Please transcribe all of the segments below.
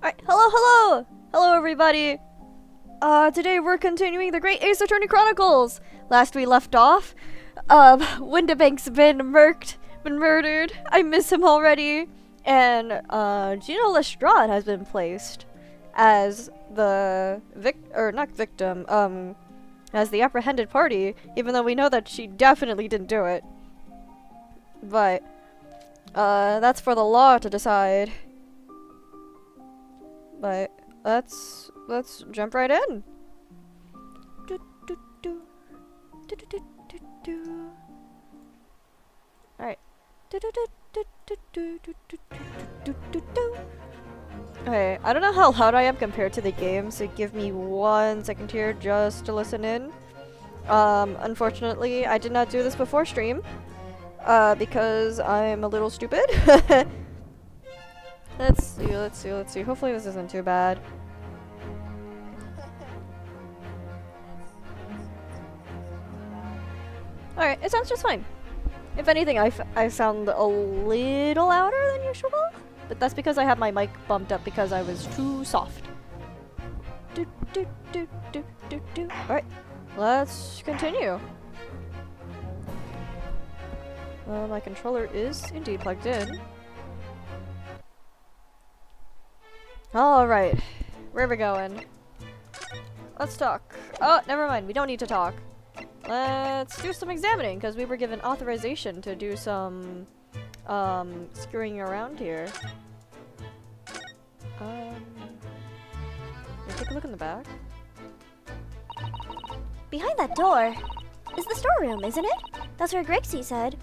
Alright, hello everybody! Today we're continuing the Great Ace Attorney Chronicles! Last we left off, Windibank's been murdered. I miss him already. And, Gino Lestrade has been placed as the as the apprehended party, even though we know that she definitely didn't do it. But, that's for the law to decide. But let's jump right in. All right. Okay, I don't know how loud I am compared to the game, so give me 1 second here just to listen in. Unfortunately, I did not do this before stream, because I'm a little stupid. Let's see. Hopefully this isn't too bad. Alright, it sounds just fine. If anything, I sound a little louder than usual, but that's because I have my mic bumped up because I was too soft. Alright, let's continue. Well, my controller is indeed plugged in. Alright, where are we going? Let's talk. Oh, never mind, we don't need to talk. Let's do some examining, because we were given authorization to do some, screwing around here. Take a look in the back. Behind that door is the storeroom, isn't it? That's where Grixie said.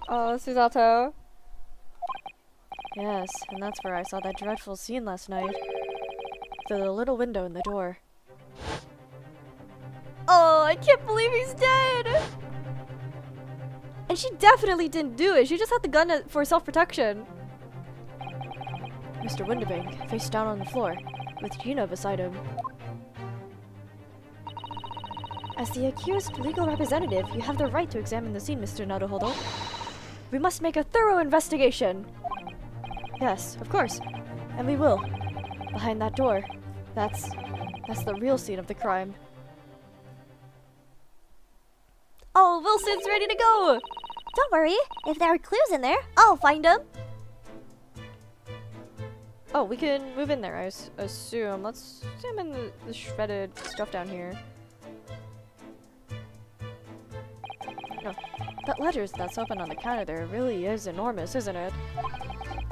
Oh, Susato. Yes, and that's where I saw that dreadful scene last night. Through the little window in the door. Oh, I can't believe he's dead! And she definitely didn't do it. She just had the gun for self-protection. Mr. Windibank, face down on the floor, with Gino beside him. As the accused legal representative, you have the right to examine the scene, Mr. Naruhodo. We must make a thorough investigation. Yes, of course. And we will. Behind that door. That's the real scene of the crime. Oh, Wilson's ready to go! Don't worry, if there are clues in there, I'll find them. Oh, we can move in there, I assume. Let's examine the shredded stuff down here. No, that ledger that's open on the counter there really is enormous, isn't it?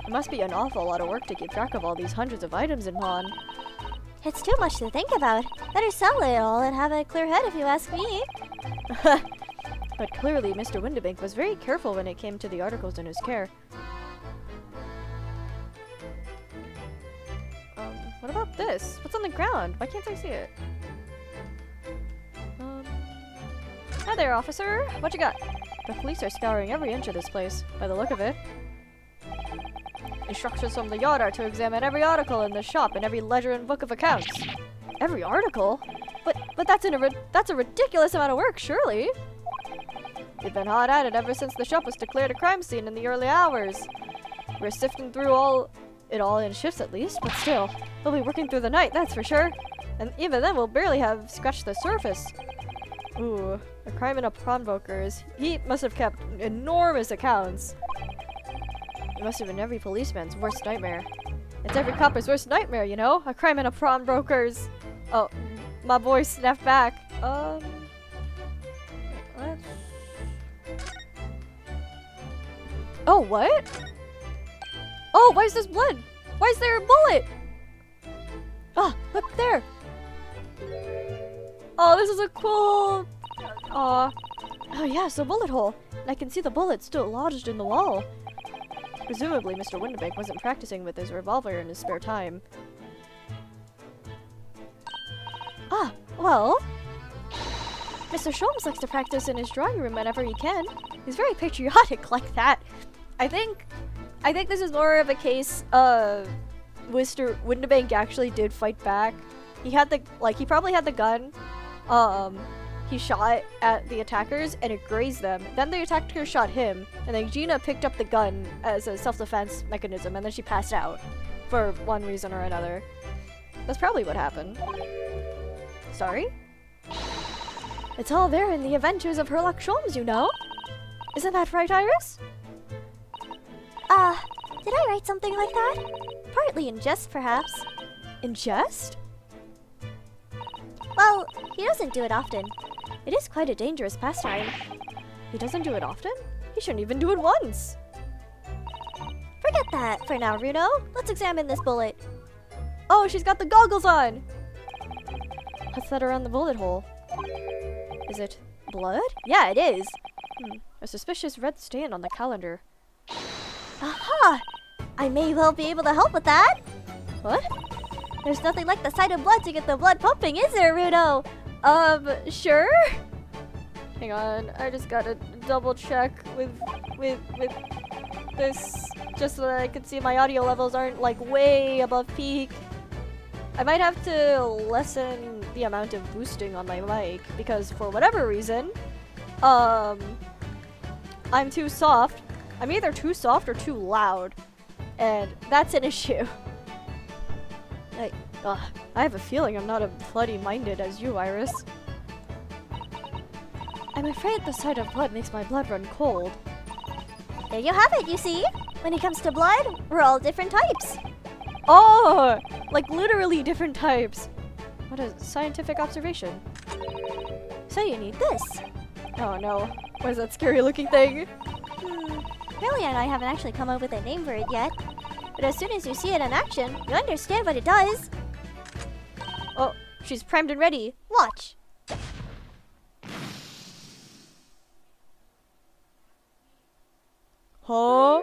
It must be an awful lot of work to keep track of all these hundreds of items in pawn. It's too much to think about. Better sell it all and have a clear head if you ask me. But clearly, Mr. Windibank was very careful when it came to the articles in his care. What about this? What's on the ground? Why can't I see it? Hi there, officer. What you got? The police are scouring every inch of this place, by the look of it. Instructions from the yard are to examine every article in the shop and every ledger and book of accounts. Every article? But that's a ridiculous amount of work, surely. We've been hard at it ever since the shop was declared a crime scene in the early hours. We're sifting through it all in shifts at least, but still, we'll be working through the night, that's for sure. And even then, we'll barely have scratched the surface. Ooh, a crime in a pawnbroker's. He must have kept enormous accounts. It must have been every policeman's worst nightmare. It's every copper's worst nightmare, you know? A crime in a pawnbroker's. Oh, my boy snapped back. Let's... Oh, what? Oh, why is this blood? Why is there a bullet? Ah, look there. Oh, this is a cool... Aw. Oh yeah, it's a bullet hole. And I can see the bullet still lodged in the wall. Presumably, Mr. Windibank wasn't practicing with his revolver in his spare time. Ah, well... Mr. Sholmes likes to practice in his drawing room whenever he can. He's very patriotic like that. I think this is more of a case of Mr. Windibank actually did fight back. He had he probably had the gun, he shot at the attackers and it grazed them. Then the attacker shot him, and then Gina picked up the gun as a self-defense mechanism, and then she passed out for one reason or another. That's probably what happened. Sorry? It's all there in the adventures of Sherlock Holmes, you know. Isn't that right, Iris? Did I write something like that? Partly in jest, perhaps. In jest? Well, he doesn't do it often. It is quite a dangerous pastime. He doesn't do it often? He shouldn't even do it once. Forget that for now, Runo. Let's examine this bullet. Oh, she's got the goggles on! What's that around the bullet hole? Is it blood? Yeah, it is. A suspicious red stain on the calendar. Aha! I may well be able to help with that. What? There's nothing like the sight of blood to get the blood pumping, is there, Runo? Sure? Hang on, I just gotta double check with this, just so that I can see my audio levels aren't like way above peak. I might have to lessen the amount of boosting on my mic because for whatever reason, I'm too soft. I'm either too soft or too loud, and that's an issue. I have a feeling I'm not as bloody-minded as you, Iris. I'm afraid the sight of blood makes my blood run cold. There you have it, you see? When it comes to blood, we're all different types. Oh! Like literally different types. What a scientific observation. So you need this. Oh no. What is that scary looking thing? Really, and I haven't actually come up with a name for it yet. But as soon as you see it in action, you understand what it does. Oh, she's primed and ready. Watch. Huh?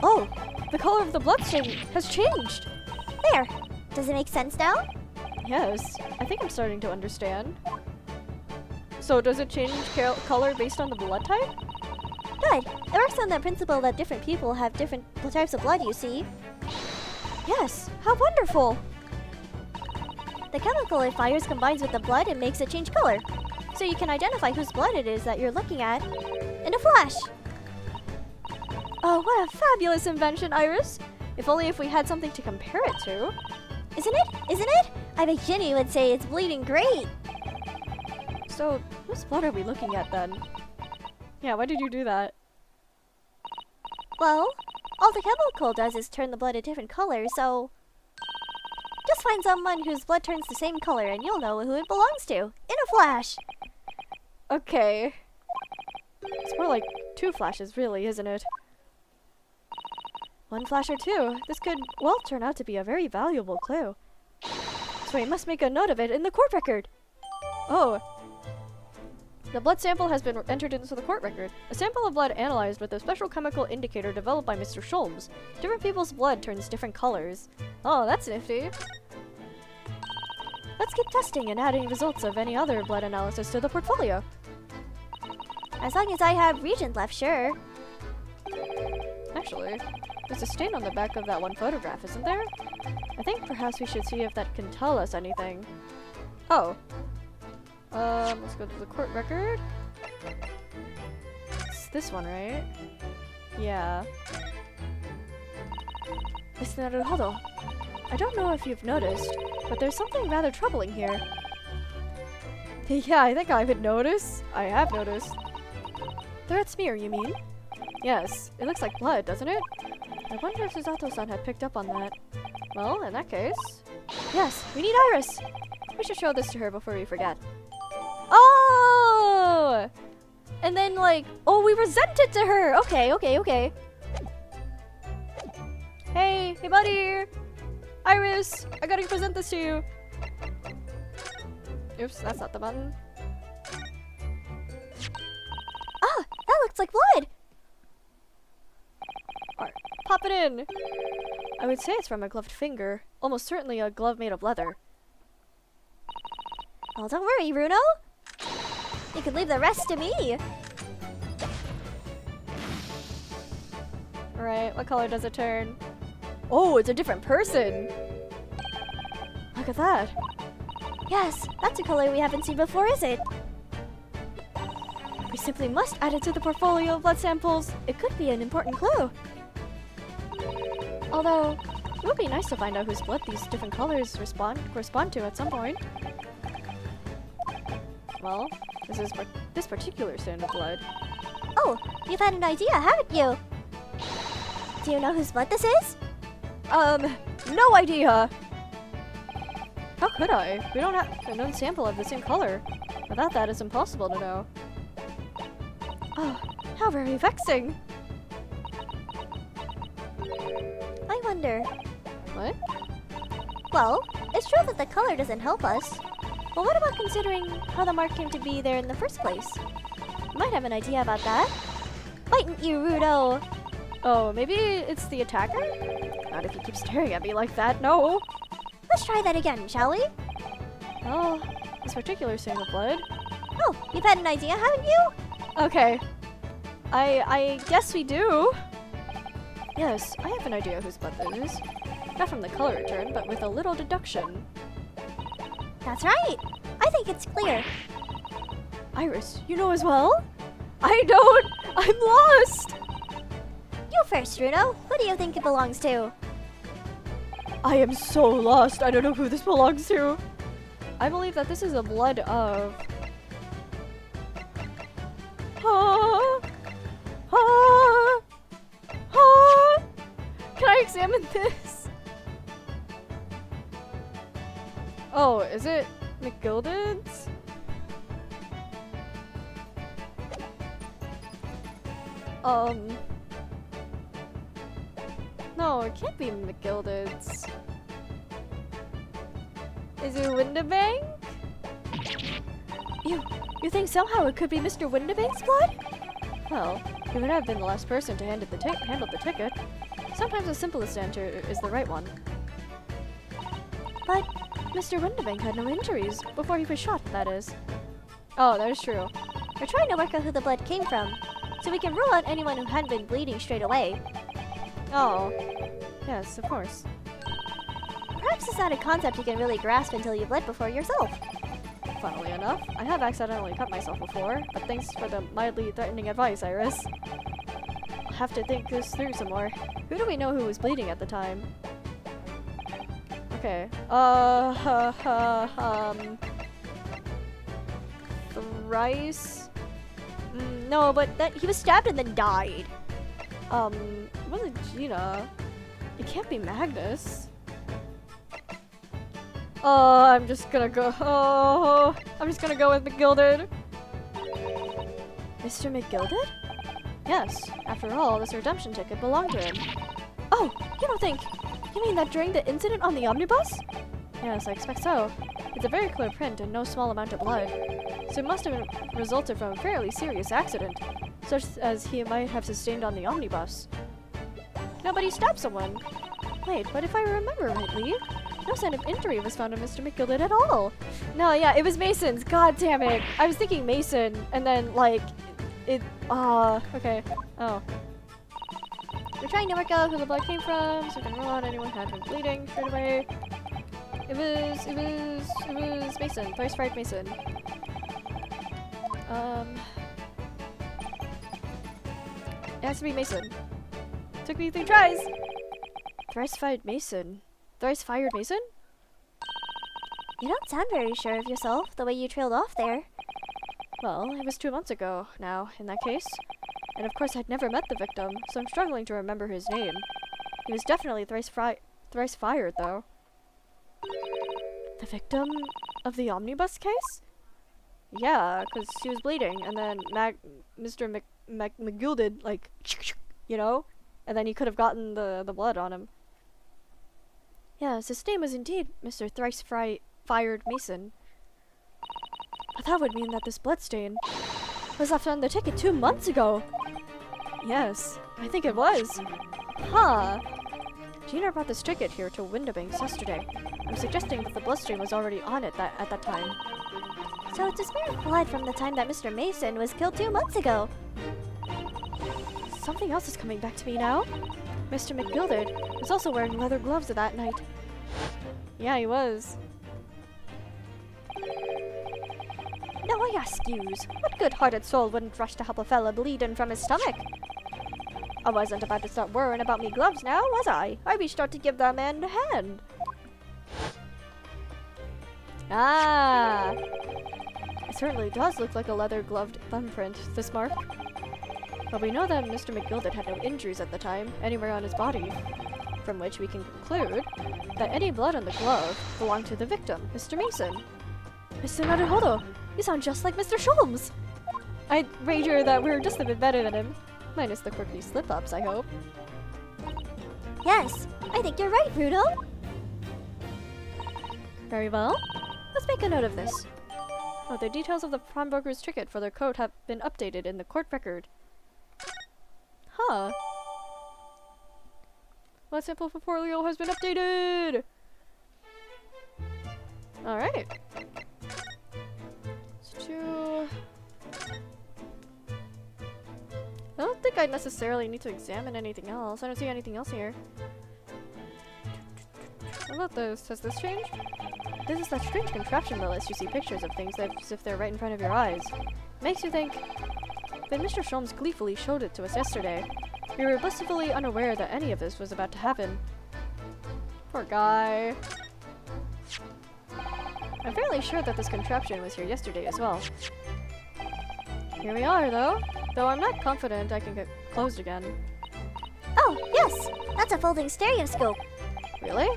Oh, the color of the bloodstain has changed. There. Does it make sense now? Yes, I think I'm starting to understand. So does it change color based on the blood type? Good. It works on the principle that different people have different types of blood, you see. Yes, how wonderful! The chemical it fires combines with the blood and makes it change color. So you can identify whose blood it is that you're looking at in a flash. Oh, what a fabulous invention, Iris! If only if we had something to compare it to. Isn't it? Isn't it? I bet Ginny would say it's bleeding great. So, whose blood are we looking at then? Yeah, why did you do that? Well, all the chemical does is turn the blood a different color, so just find someone whose blood turns the same color and you'll know who it belongs to in a flash. Okay. It's more like 2 flashes, really, isn't it? 1 flash or 2. This could, well, turn out to be a very valuable clue. So we must make a note of it in the court record. Oh. The blood sample has been entered into the court record. A sample of blood analyzed with a special chemical indicator developed by Mr. Sholmes. Different people's blood turns different colors. Oh, that's nifty. Let's keep testing and adding results of any other blood analysis to the portfolio. As long as I have Regent left, sure. Actually, there's a stain on the back of that one photograph, isn't there? I think perhaps we should see if that can tell us anything. Oh. Let's go to the court record. It's this one, right? Yeah. Mr. Naruhodo, I don't know if you've noticed, but there's something rather troubling here. Yeah, I think I would notice. I have noticed. The red smear, you mean? Yes, it looks like blood, doesn't it? I wonder if Susato-san had picked up on that. Well, in that case... Yes, we need Iris! We should show this to her before we forget. Oh! And then, like, oh, we resent it to her! Okay, okay, okay. Hey, hey buddy! Iris! I gotta present this to you! Oops, that's not the button. Ah, that looks like blood! Alright, pop it in! I would say it's from a gloved finger. Almost certainly a glove made of leather. Oh, don't worry, Runo. You can leave the rest to me. Alright, what color does it turn? Oh, it's a different person! Look at that! Yes, That's a color we haven't seen before, is it? We simply must add it to the portfolio of blood samples. It could be an important clue. Although, it would be nice to find out whose blood these different colors correspond to at some point. Well, this particular strand of blood. Oh, you've had an idea, haven't you? Do you know whose blood this is? No idea! How could I? We don't have a known sample of the same color. Without that, it's impossible to know. Oh, how very vexing! I wonder. What? Well, it's true that the color doesn't help us. But what about considering how the mark came to be there in the first place? You might have an idea about that. Mightn't you, Rudo? Oh, maybe it's the attacker? Not if you keep staring at me like that, no! Let's try that again, shall we? Oh, this particular strand of blood. Oh, you've had an idea, haven't you? Okay. I guess we do. Yes, I have an idea whose blood this is. Not from the color return, but with a little deduction. That's right. I think it's clear. Iris, you know as well? I don't! I'm lost! You first, Rudo. Who do you think it belongs to? I am so lost. I don't know who this belongs to. I believe that this is the blood of... Can I examine this? Oh, is it McGilded's? No, it can't be McGilded's. Is it Windibank? You think somehow it could be Mr. Windibank's blood? Well, he would have been the last person to handle the ticket. Sometimes the simplest answer is the right one. But Mr. Windibank had no injuries before he was shot, that is. Oh, that is true. We're trying to work out who the blood came from, so we can rule out anyone who hadn't been bleeding straight away. Oh, yes, of course. Perhaps it's not a concept you can really grasp until you've bled before yourself. Funnily enough, I have accidentally cut myself before, but thanks for the mildly threatening advice, Iris. I'll have to think this through some more. Who do we know who was bleeding at the time? Okay. Thrice? No, but he was stabbed and then died. It wasn't Gina. It can't be Magnus. I'm just gonna go with McGilded. Mr. McGilded? Yes. After all, this redemption ticket belonged to him. Oh, you mean that during the incident on the omnibus? Yes, I expect so. It's a very clear print and no small amount of blood. So it must have resulted from a fairly serious accident, such as he might have sustained on the omnibus. No, but he stabbed someone. Wait, but if I remember rightly, no sign of injury was found on Mr. McGilded at all. No, yeah, it was Mason's. God damn it. I was thinking Mason, and then, like, okay. Oh. We're trying to work out who the blood came from, so we can rule out anyone who had been bleeding straight away. It was Mason. Thrice fried Mason. It has to be Mason. Took me 3 tries. Thrice fired Mason. Thrice fired Mason? You don't sound very sure of yourself, the way you trailed off there. Well, it was 2 months ago now, in that case. And of course I'd never met the victim, so I'm struggling to remember his name. He was definitely thrice fired, though. The victim of the omnibus case? Yeah, because she was bleeding, and then Mr. McGilded, like, you know? And then he could have gotten the blood on him. Yes, his name was indeed Mr. Thrice Fired Mason. But that would mean that this bloodstain was left on the ticket 2 months ago. Yes, I think it was. Huh. Gina brought this ticket here to Windibank yesterday. I'm suggesting that the bloodstain was already on it at that time. So it's a smear of blood from the time that Mr. Mason was killed 2 months ago. Something else is coming back to me now. Mr. McGilded was also wearing leather gloves that night. Yeah, he was. I ask yous, what good-hearted soul wouldn't rush to help a fella bleeding from his stomach? I wasn't about to start worrying about me gloves now, was I? I reached out to give that man a hand. Ah! It certainly does look like a leather-gloved thumbprint, this mark. But we know that Mr. McGilded had no injuries at the time, anywhere on his body, from which we can conclude that any blood on the glove belonged to the victim, Mr. Mason. Mr. Naruhodo, you sound just like Mr. Sholmes! I'd wager that we're just a bit better than him. Minus the quirky slip-ups, I hope. Yes, I think you're right, Bruno. Very well. Let's make a note of this. Oh, the details of the pawnbroker's ticket for their coat have been updated in the court record. Huh. What sample portfolio has been updated? Alright. I don't think I necessarily need to examine anything else. I don't see anything else here. What about this? Has this changed? This is that strange contraption that lets you see pictures of things as if they're right in front of your eyes. Makes you think. But Mr. Sholmes gleefully showed it to us yesterday. We were blissfully unaware that any of this was about to happen. Poor guy. I'm fairly sure that this contraption was here yesterday as well. Here we are, though I'm not confident I can get closed again. Oh, yes! That's a folding stereoscope. Really?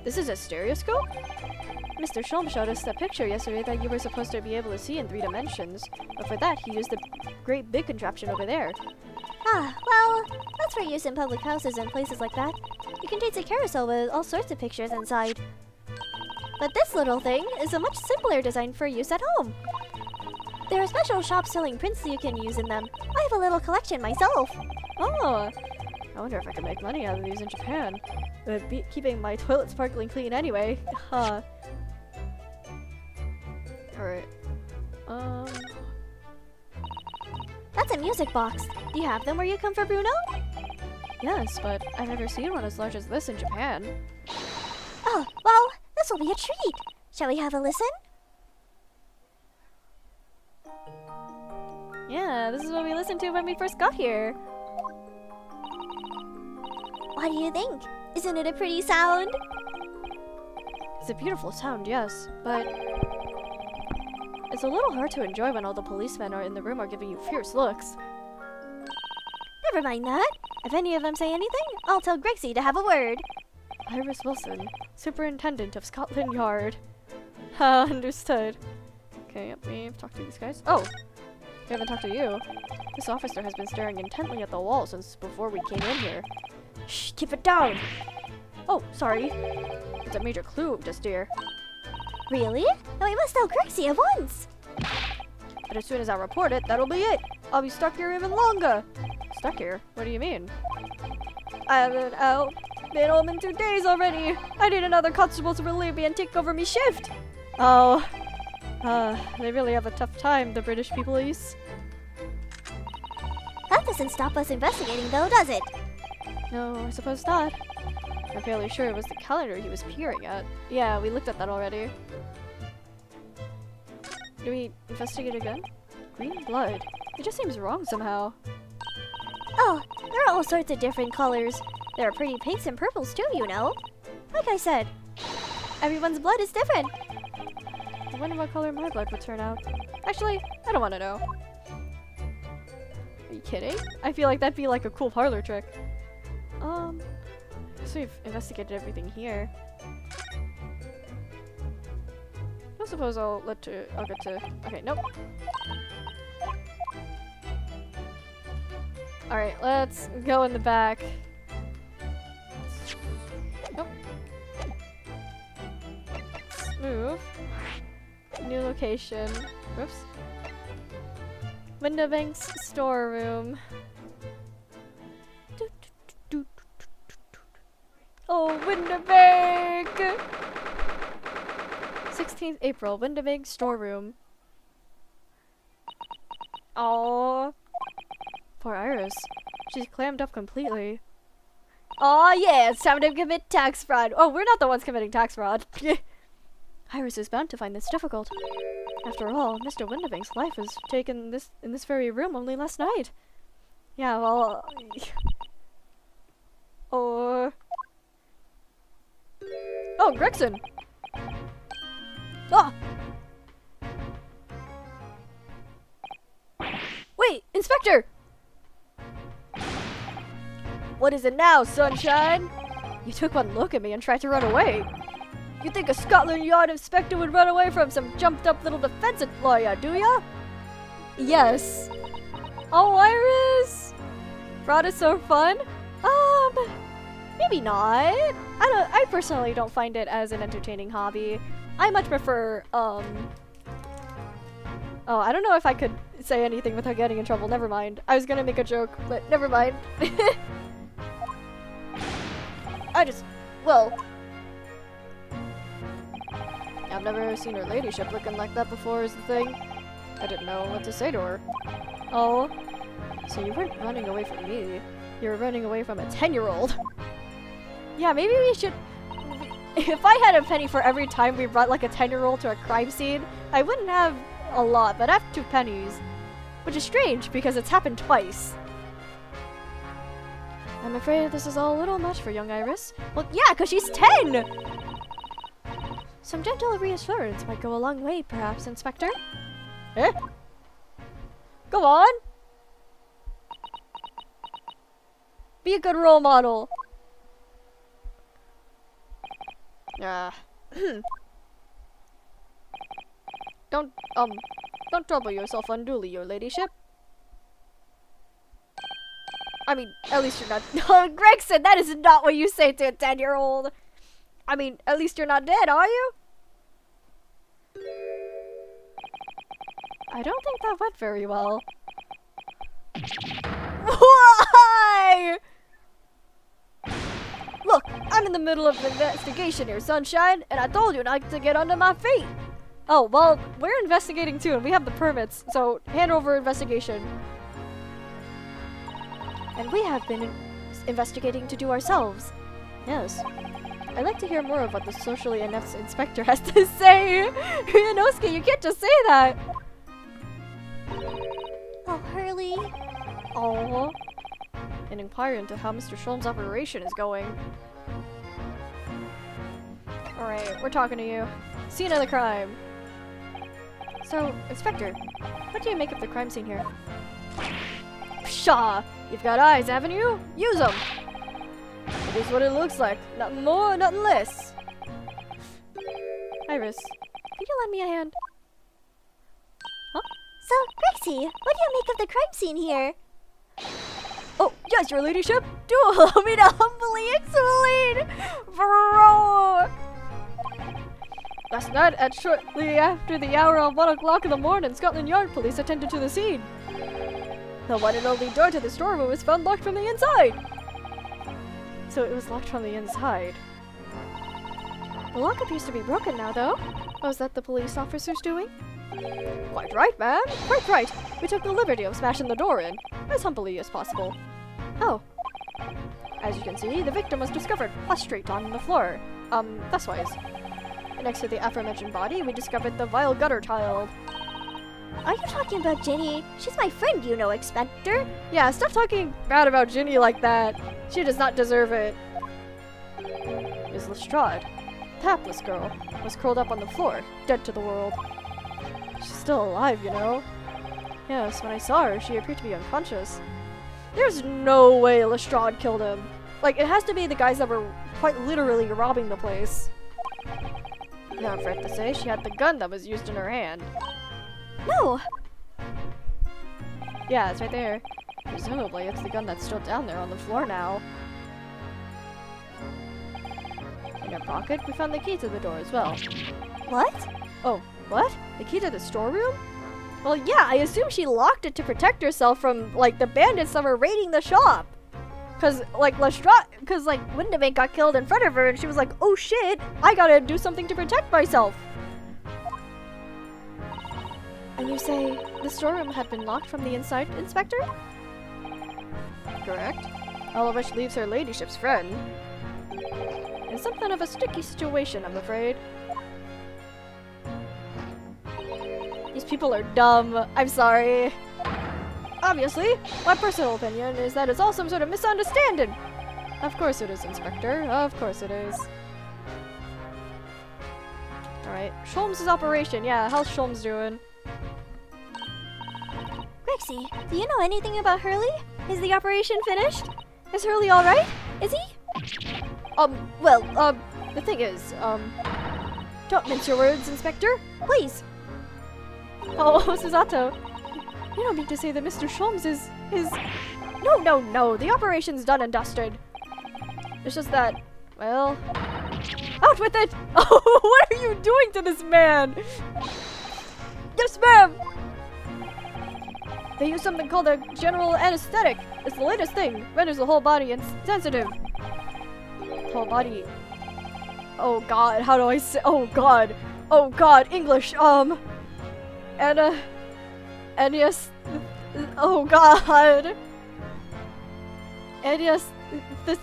This is a stereoscope? Mr. Sholmes showed us that picture yesterday that you were supposed to be able to see in 3 dimensions, but for that he used the great big contraption over there. Ah, well, that's for use in public houses and places like that. You can taste a carousel with all sorts of pictures inside. But this little thing is a much simpler design for use at home. There are special shops selling prints you can use in them. I have a little collection myself. Oh! I wonder if I can make money out of these in Japan. It would be keeping my toilet sparkling clean anyway. Huh. Alright. That's a music box. Do you have them where you come from, Bruno? Yes, but I've never seen one as large as this in Japan. Oh, well, this will be a treat. Shall we have a listen? Yeah, this is what we listened to when we first got here. What do you think? Isn't it a pretty sound? It's a beautiful sound, yes, but it's a little hard to enjoy when all the policemen are in the room are giving you fierce looks. Never mind that. If any of them say anything, I'll tell Grexy to have a word. Iris Wilson, Superintendent of Scotland Yard. Ha, understood. Okay, yep, we've talked to these guys. Oh! We haven't talked to you. This officer has been staring intently at the wall since before we came in here. Shh, keep it down! Oh, sorry. It's a major clue, just dear. Really? Then we must tell Grexy at once! But as soon as I report it, that'll be it! I'll be stuck here even longer! Stuck here? What do you mean? I haven't been home in 2 days already! I need another constable to relieve me and take over me shift! Oh. They really have a tough time, the British police. That doesn't stop us investigating though, does it? No, I suppose not. I'm fairly sure it was the calendar he was peering at. Yeah, we looked at that already. Do we investigate again? Green blood. It just seems wrong somehow. Oh, there are all sorts of different colors. There are pretty pinks and purples too, you know. Like I said, everyone's blood is different. I wonder what color my blood would turn out. Actually, I don't want to know. Are you kidding? I feel like that'd be like a cool parlor trick. So we've investigated everything here. I suppose I'll get to. Okay, nope. Alright, let's go in the back. Nope. Let's move. New location. Whoops. Windibank's storeroom. Oh, Windibank! 16th April, Windibank storeroom. Oh, poor Iris. She's clammed up completely. Oh yeah, it's time to commit tax fraud. Oh, we're not the ones committing tax fraud. Iris is bound to find this difficult. After all, Mr. Windibank's life was taken in this very room only last night. Yeah, well... oh... Oh, Gregson! Ah! Wait, Inspector! What is it now, sunshine? You took one look at me and tried to run away. You think a Scotland Yard inspector would run away from some jumped-up little defense lawyer, do ya? Yes. Oh, Iris! Fraud is so fun? Maybe not. I personally don't find it as an entertaining hobby. I much prefer, oh, I don't know if I could say anything without getting in trouble. Never mind. I was gonna make a joke, but never mind. Well, I've never seen her ladyship looking like that before is the thing. I didn't know what to say to her. Oh, so you weren't running away from me. You were running away from a 10-year-old. Yeah, maybe we should... If I had a penny for every time we brought like a 10-year-old to a crime scene, I wouldn't have a lot, but I have 2 pennies. Which is strange, because it's happened twice. I'm afraid this is all a little much for young Iris. Well, yeah, because she's 10! Some gentle reassurance might go a long way, perhaps, Inspector. Eh? Go on! Be a good role model. Don't trouble yourself unduly, your ladyship. I mean, at least you're not— Oh, Gregson, that is not what you say to a 10-year-old. I mean, at least you're not dead, are you? I don't think that went very well. Why? Look, I'm in the middle of an investigation here, Sunshine, and I told you not to get under my feet. Oh, well, we're investigating too, and we have the permits, so hand over investigation. And we have been investigating to do ourselves. Yes. I'd like to hear more of what the socially inept inspector has to say. Ryunosuke, you can't just say that. Oh, Hurley. Oh. And inquire into how Mr. Sholm's operation is going. Alright, we're talking to you. Scene of the crime. So, Inspector, what do you make of the crime scene here? Pshaw! You've got eyes, haven't you? Use them! It is what it looks like. Nothing more, nothing less. Iris, could you lend me a hand? Huh? So, Grexy, what do you make of the crime scene here? Oh, yes, your ladyship. Do allow me to humbly explain. Bro! Last night, at shortly after the hour of 1 o'clock in the morning, Scotland Yard police attended to the scene. The one and only door to the storeroom was found locked from the inside. So it was locked from the inside. The lock appears to be broken now, though. Was that the police officer's doing? Quite right, ma'am. Quite right. We took the liberty of smashing the door in, as humbly as possible. Oh. As you can see, the victim was discovered prostrate on the floor. Thuswise. Next to the aforementioned body, we discovered the vile gutter child. Are you talking about Ginny? She's my friend, you know, Inspector. Yeah, stop talking bad about Ginny like that. She does not deserve it. Miss Lestrade, the hapless girl, was curled up on the floor, dead to the world. She's still alive, you know. Yes, when I saw her, she appeared to be unconscious. There's no way Lestrade killed him. Like, it has to be the guys that were quite literally robbing the place. Now, I'm afraid to say, she had the gun that was used in her hand. No! Yeah, it's right there. Presumably, it's the gun that's still down there on the floor now. In her pocket, we found the key to the door as well. What? Oh, what? The key to the storeroom? Well, yeah, I assume she locked it to protect herself from, like, the bandits that were raiding the shop. Cause, like, Windibank got killed in front of her, and she was like, oh shit, I gotta do something to protect myself. And you say the storeroom had been locked from the inside, Inspector? Correct. All of which leaves her ladyship's friend in something of a sticky situation, I'm afraid. people are dumb. I'm sorry. Obviously, my personal opinion is that it's all some sort of misunderstanding. Of course it is, Inspector. Of course it is. Alright, Sholmes' operation. Yeah, how's Sholmes doing? Rexy, do you know anything about Hurley? Is the operation finished? Is Hurley alright? Is he? Well, the thing is, don't mince your words, Inspector. Please. Oh, Susato. You don't mean to say that Mr. Sholmes is... No, the operation's done and dusted. It's just that, well... Out with it! Oh, what are you doing to this man? Yes, ma'am! They use something called a general anesthetic. It's the latest thing. Renders the whole body insensitive. Whole body... Oh god, how do I say... Oh god, English, and yes... Oh god! And yes... This...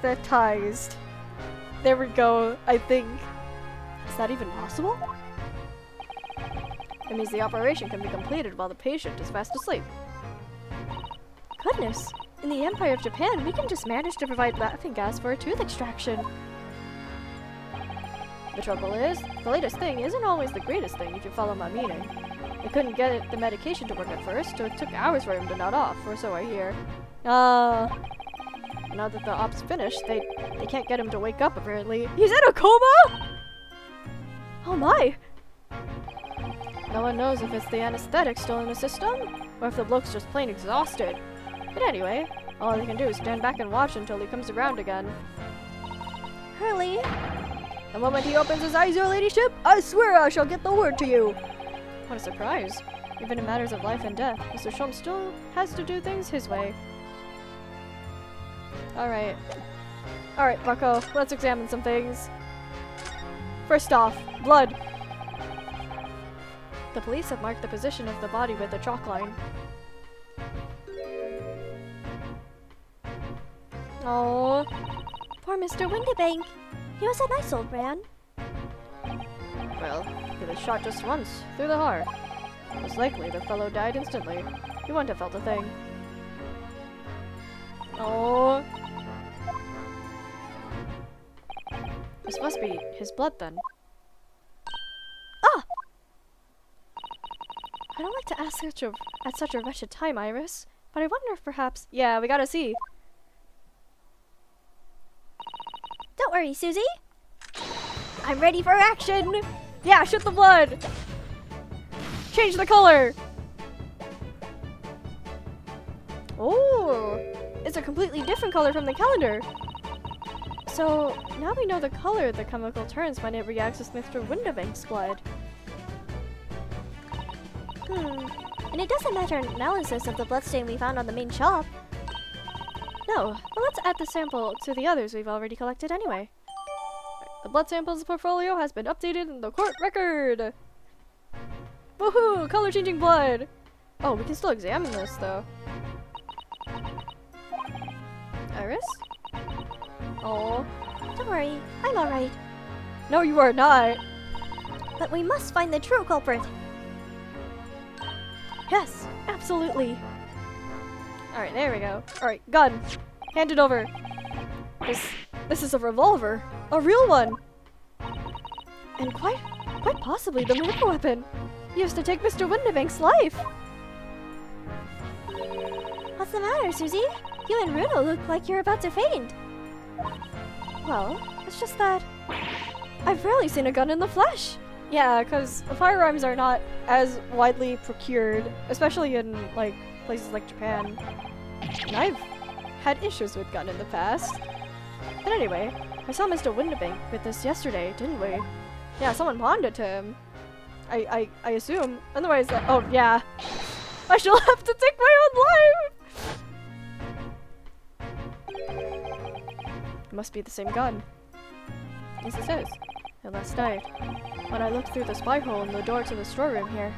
Anesthetized. There we go, I think. Is that even possible? It means the operation can be completed while the patient is fast asleep. Goodness! In the Empire of Japan, we can just manage to provide laughing gas for a tooth extraction. The trouble is, the latest thing isn't always the greatest thing if you follow my meaning. They couldn't get the medication to work at first, so it took hours for him to nod off, or so I hear. Now that the op's finished, they can't get him to wake up, apparently. He's in a coma?! Oh my! No one knows if it's the anesthetic still in the system, or if the bloke's just plain exhausted. But anyway, all they can do is stand back and watch until he comes around again. Hurley? The moment he opens his eyes, your ladyship, I swear I shall get the word to you! What a surprise. Even in matters of life and death, Mr. Sholmes still has to do things his way. Alright. Alright, bucko, let's examine some things. First off, blood. The police have marked the position of the body with a chalk line. Oh, Poor Mr. Windibank. He was a nice old man. Well, he was shot just once, through the heart. Most likely the fellow died instantly. He wouldn't have felt a thing. Oh. This must be his blood then. Ah! I don't like to ask at such a wretched time, Iris, but I wonder if perhaps... Yeah, we gotta see. Don't worry, Susie. I'm ready for action! Yeah, shoot the blood! Change the color! Oh! It's a completely different color from the calendar! So, now we know the color the chemical turns when it reacts with Mr. Windibank's blood. And it doesn't matter an analysis of the bloodstain we found on the main shop. No, but let's add the sample to the others we've already collected anyway. The blood samples portfolio has been updated in the court record! Woohoo! Color-changing blood! Oh, we can still examine this, though. Iris? Oh. Don't worry, I'm alright. No, you are not! But we must find the true culprit. Yes, absolutely! Alright, there we go. Alright, gun! Hand it over! This is a revolver! A real one! And quite possibly the murder weapon! Used to take Mr. Windibank's life! What's the matter, Susie? You and Runo look like you're about to faint. Well, it's just that I've rarely seen a gun in the flesh. Yeah, because firearms are not as widely procured, especially in like places like Japan. And I've had issues with gun in the past. But anyway, I saw Mr. Windibank with this yesterday, didn't we? Yeah, someone pawned it to him. I assume. Otherwise, oh yeah, I shall have to take my own life. It must be the same gun. Yes, it is. And last night, when I looked through the spy hole in the door to the storeroom here.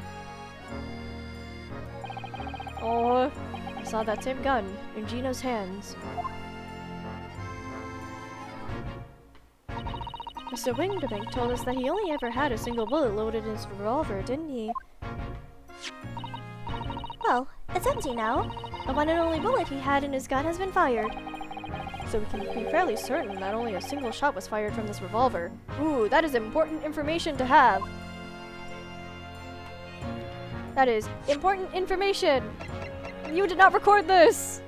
Oh, I saw that same gun in Gina's hands. Mr. Windibank told us that he only ever had a single bullet loaded in his revolver, didn't he? Well, it's empty now. The one and only bullet he had in his gun has been fired. So we can be fairly certain that only a single shot was fired from this revolver. Ooh, that is important information to have. That is important information! You did not record this!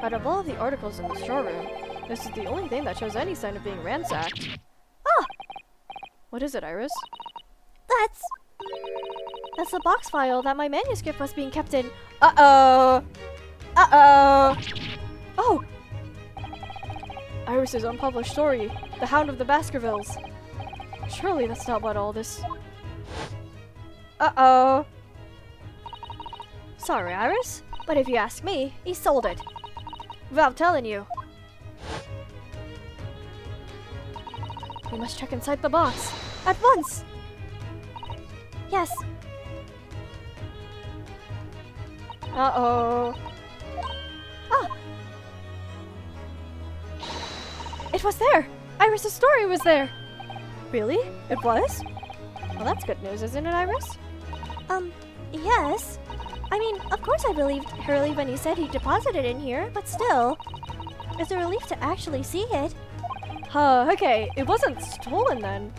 Out of all of the articles in the storeroom, this is the only thing that shows any sign of being ransacked. Ah! What is it, Iris? That's the box file that my manuscript was being kept in. Uh-oh! Uh-oh! Oh! Iris's unpublished story, The Hound of the Baskervilles. Surely that's not what all this... Uh-oh! Sorry, Iris, but if you ask me, he sold it. Without telling you. We must check inside the box. At once! Yes. Uh-oh. Ah! It was there! Iris's story was there! Really? It was? Well, that's good news, isn't it, Iris? Yes. I mean, of course I believed Hurley when he said he deposited it in here, but still. It's a relief to actually see it. Okay, it wasn't stolen then.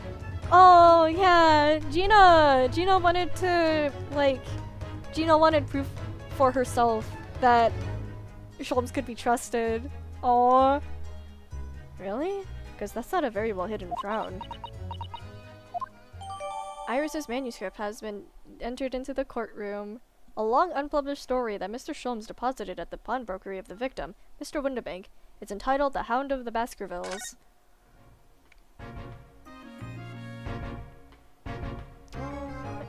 Oh, yeah, Gina wanted to, like, Gina wanted proof for herself that Sholmes could be trusted. Oh, really? Because that's not a very well hidden frown. Iris's manuscript has been entered into the courtroom. A long unpublished story that Mr. Sholmes deposited at the pawnbrokery of the victim, Mr. Windibank. It's entitled The Hound of the Baskervilles.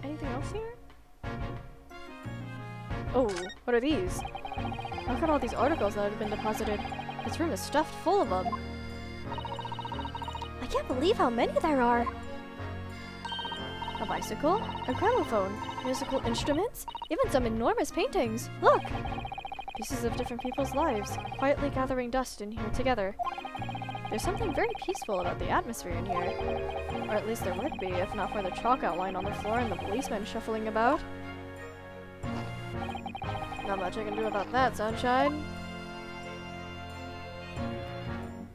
Anything else here? Oh, what are these? Look at all these articles that have been deposited. This room is stuffed full of them. I can't believe how many there are. A bicycle, a gramophone, musical instruments, even some enormous paintings. Look! Pieces of different people's lives, quietly gathering dust in here together. There's something very peaceful about the atmosphere in here. Or at least there would be, if not for the chalk outline on the floor and the policemen shuffling about. Not much I can do about that, sunshine.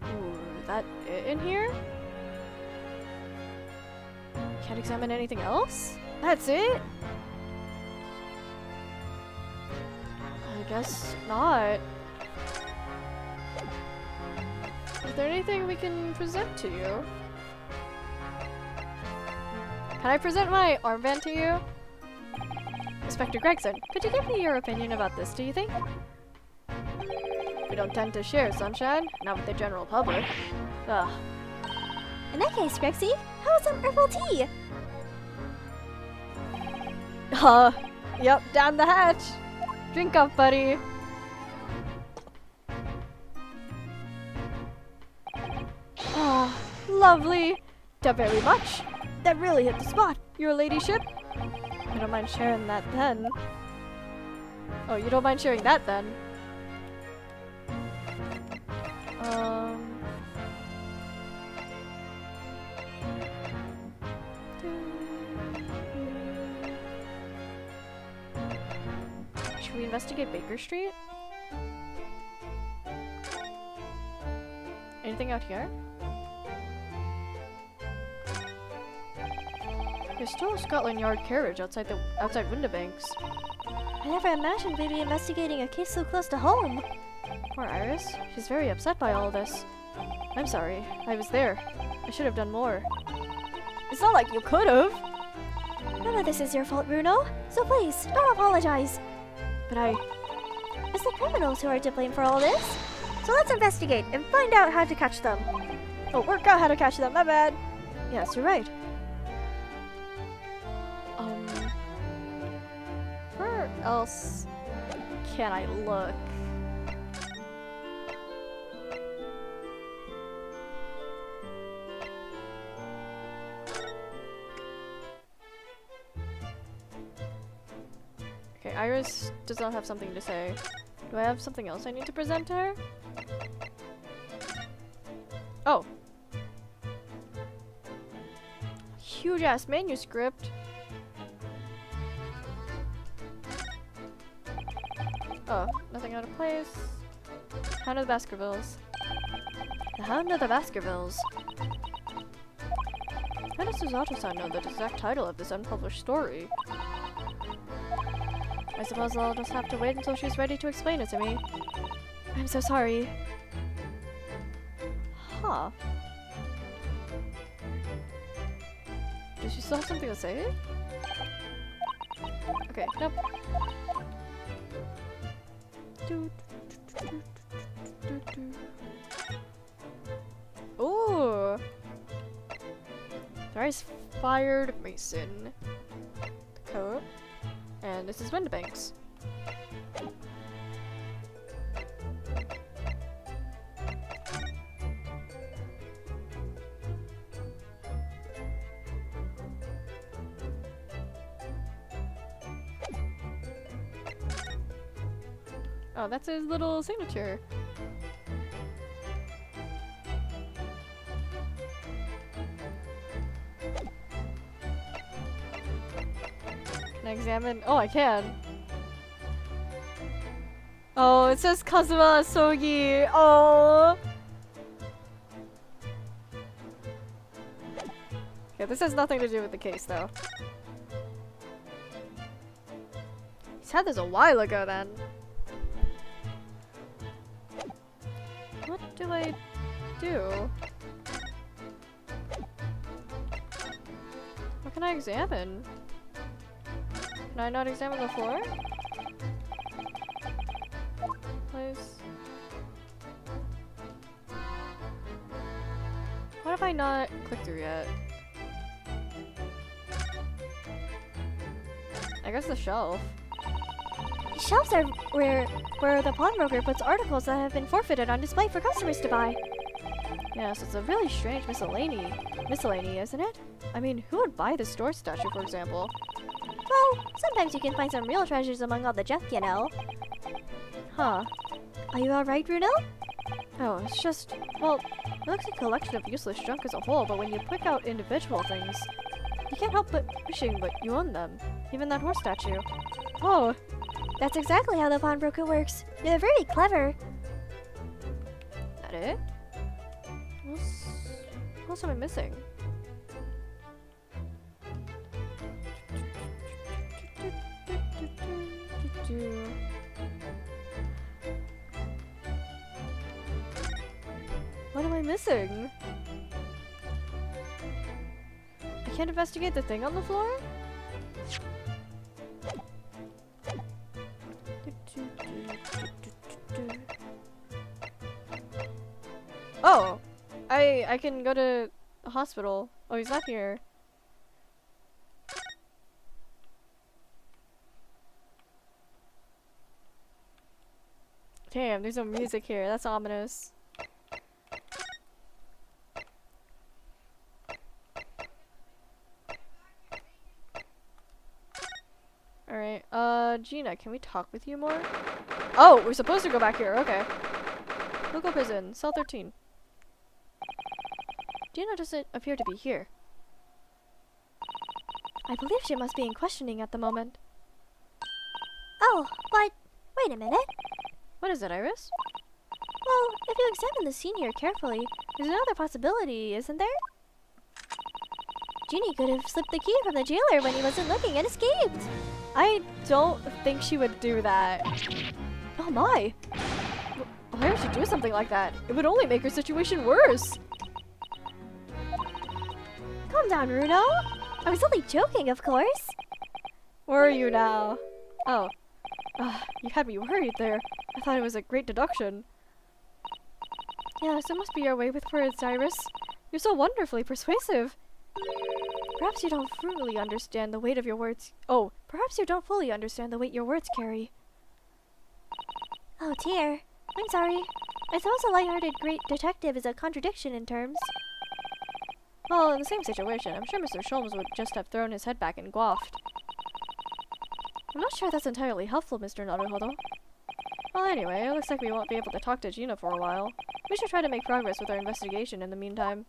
Ooh, that it in here? Can't examine anything else? That's it? I guess not. Is there anything we can present to you? Can I present my armband to you? Inspector Gregson, could you give me your opinion about this, do you think? We don't tend to share, sunshine. Not with the general public. Ugh. In that case, Grexy, how is some herbal tea? Yep, down the hatch. Drink up, buddy. Ah, lovely. Thank you very much. That really hit the spot, your ladyship. I don't mind sharing that then. Oh, you don't mind sharing that then? Should we investigate Baker Street? Anything out here? There's still a Scotland Yard carriage outside Windibank's. I never imagined we'd be investigating a case so close to home. Poor Iris. She's very upset by all this. I'm sorry. I was there. I should have done more. It's not like you could have. None of this is your fault, Bruno. So please, don't apologize. But It's the criminals who are to blame for all this. So let's investigate and find out how to catch them. Oh, work out how to catch them. My bad. Yes, you're right. Where else can I look? Okay, Iris does not have something to say. Do I have something else I need to present to her? Oh. Huge ass manuscript. Oh, nothing out of place. Hound of the Baskervilles. The Hound of the Baskervilles. How does Suzato-san know the exact title of this unpublished story? I suppose I'll just have to wait until she's ready to explain it to me. I'm so sorry. Huh. Does she still have something to say? Okay, nope. Ooh! Thrice fired Mason. The coat. And this is Windibank's. Oh, that's his little signature. Can I examine? Oh, I can. Oh, it says Kazuma Sogi. Oh. Okay, this has nothing to do with the case, though. He's had this a while ago, then. What do I do? What can I examine? Can I not examine the floor? Please. What have I not clicked through yet? I guess the shelf. Shelves are where the pawnbroker puts articles that have been forfeited on display for customers to buy. Yes, it's a really strange miscellany, isn't it? I mean, who would buy this store statue, for example? Well, sometimes you can find some real treasures among all the junk, you know. Huh. Are you alright, Bruno? Oh, it's just, well, it looks like a collection of useless junk as a whole, but when you pick out individual things, you can't help but wishing that you own them. Even that horse statue. Oh, That's exactly how the pawnbroker works. You're very clever. that it? What else am I missing? What am I missing? I can't investigate the thing on the floor? Oh! I can go to the hospital. Oh, he's not here. Damn, there's no music here. That's ominous. Alright, Gina, can we talk with you more? Oh, we're supposed to go back here, okay. Local prison, cell 13. Gina doesn't appear to be here. I believe she must be in questioning at the moment. Oh, but wait a minute. What is it, Iris? Well, if you examine the scene here carefully, there's another possibility, isn't there? Jeannie could have slipped the key from the jailer when he wasn't looking and escaped. I don't think she would do that. Oh my! Why would she do something like that? It would only make her situation worse. Calm down, Runo. I was only joking, of course. Where are you now? Oh. You had me worried there. I thought it was a great deduction. Yes, it must be your way with words, Iris. You're so wonderfully persuasive. Perhaps you don't fully understand the weight of your words. Oh, perhaps you don't fully understand the weight your words carry. Oh dear. I'm sorry. I suppose a light-hearted great detective is a contradiction in terms. Well, in the same situation, I'm sure Mr. Sholmes would just have thrown his head back and guaffed. I'm not sure that's entirely helpful, Mr. Naruhodo. Well, anyway, it looks like we won't be able to talk to Gina for a while. We should try to make progress with our investigation in the meantime.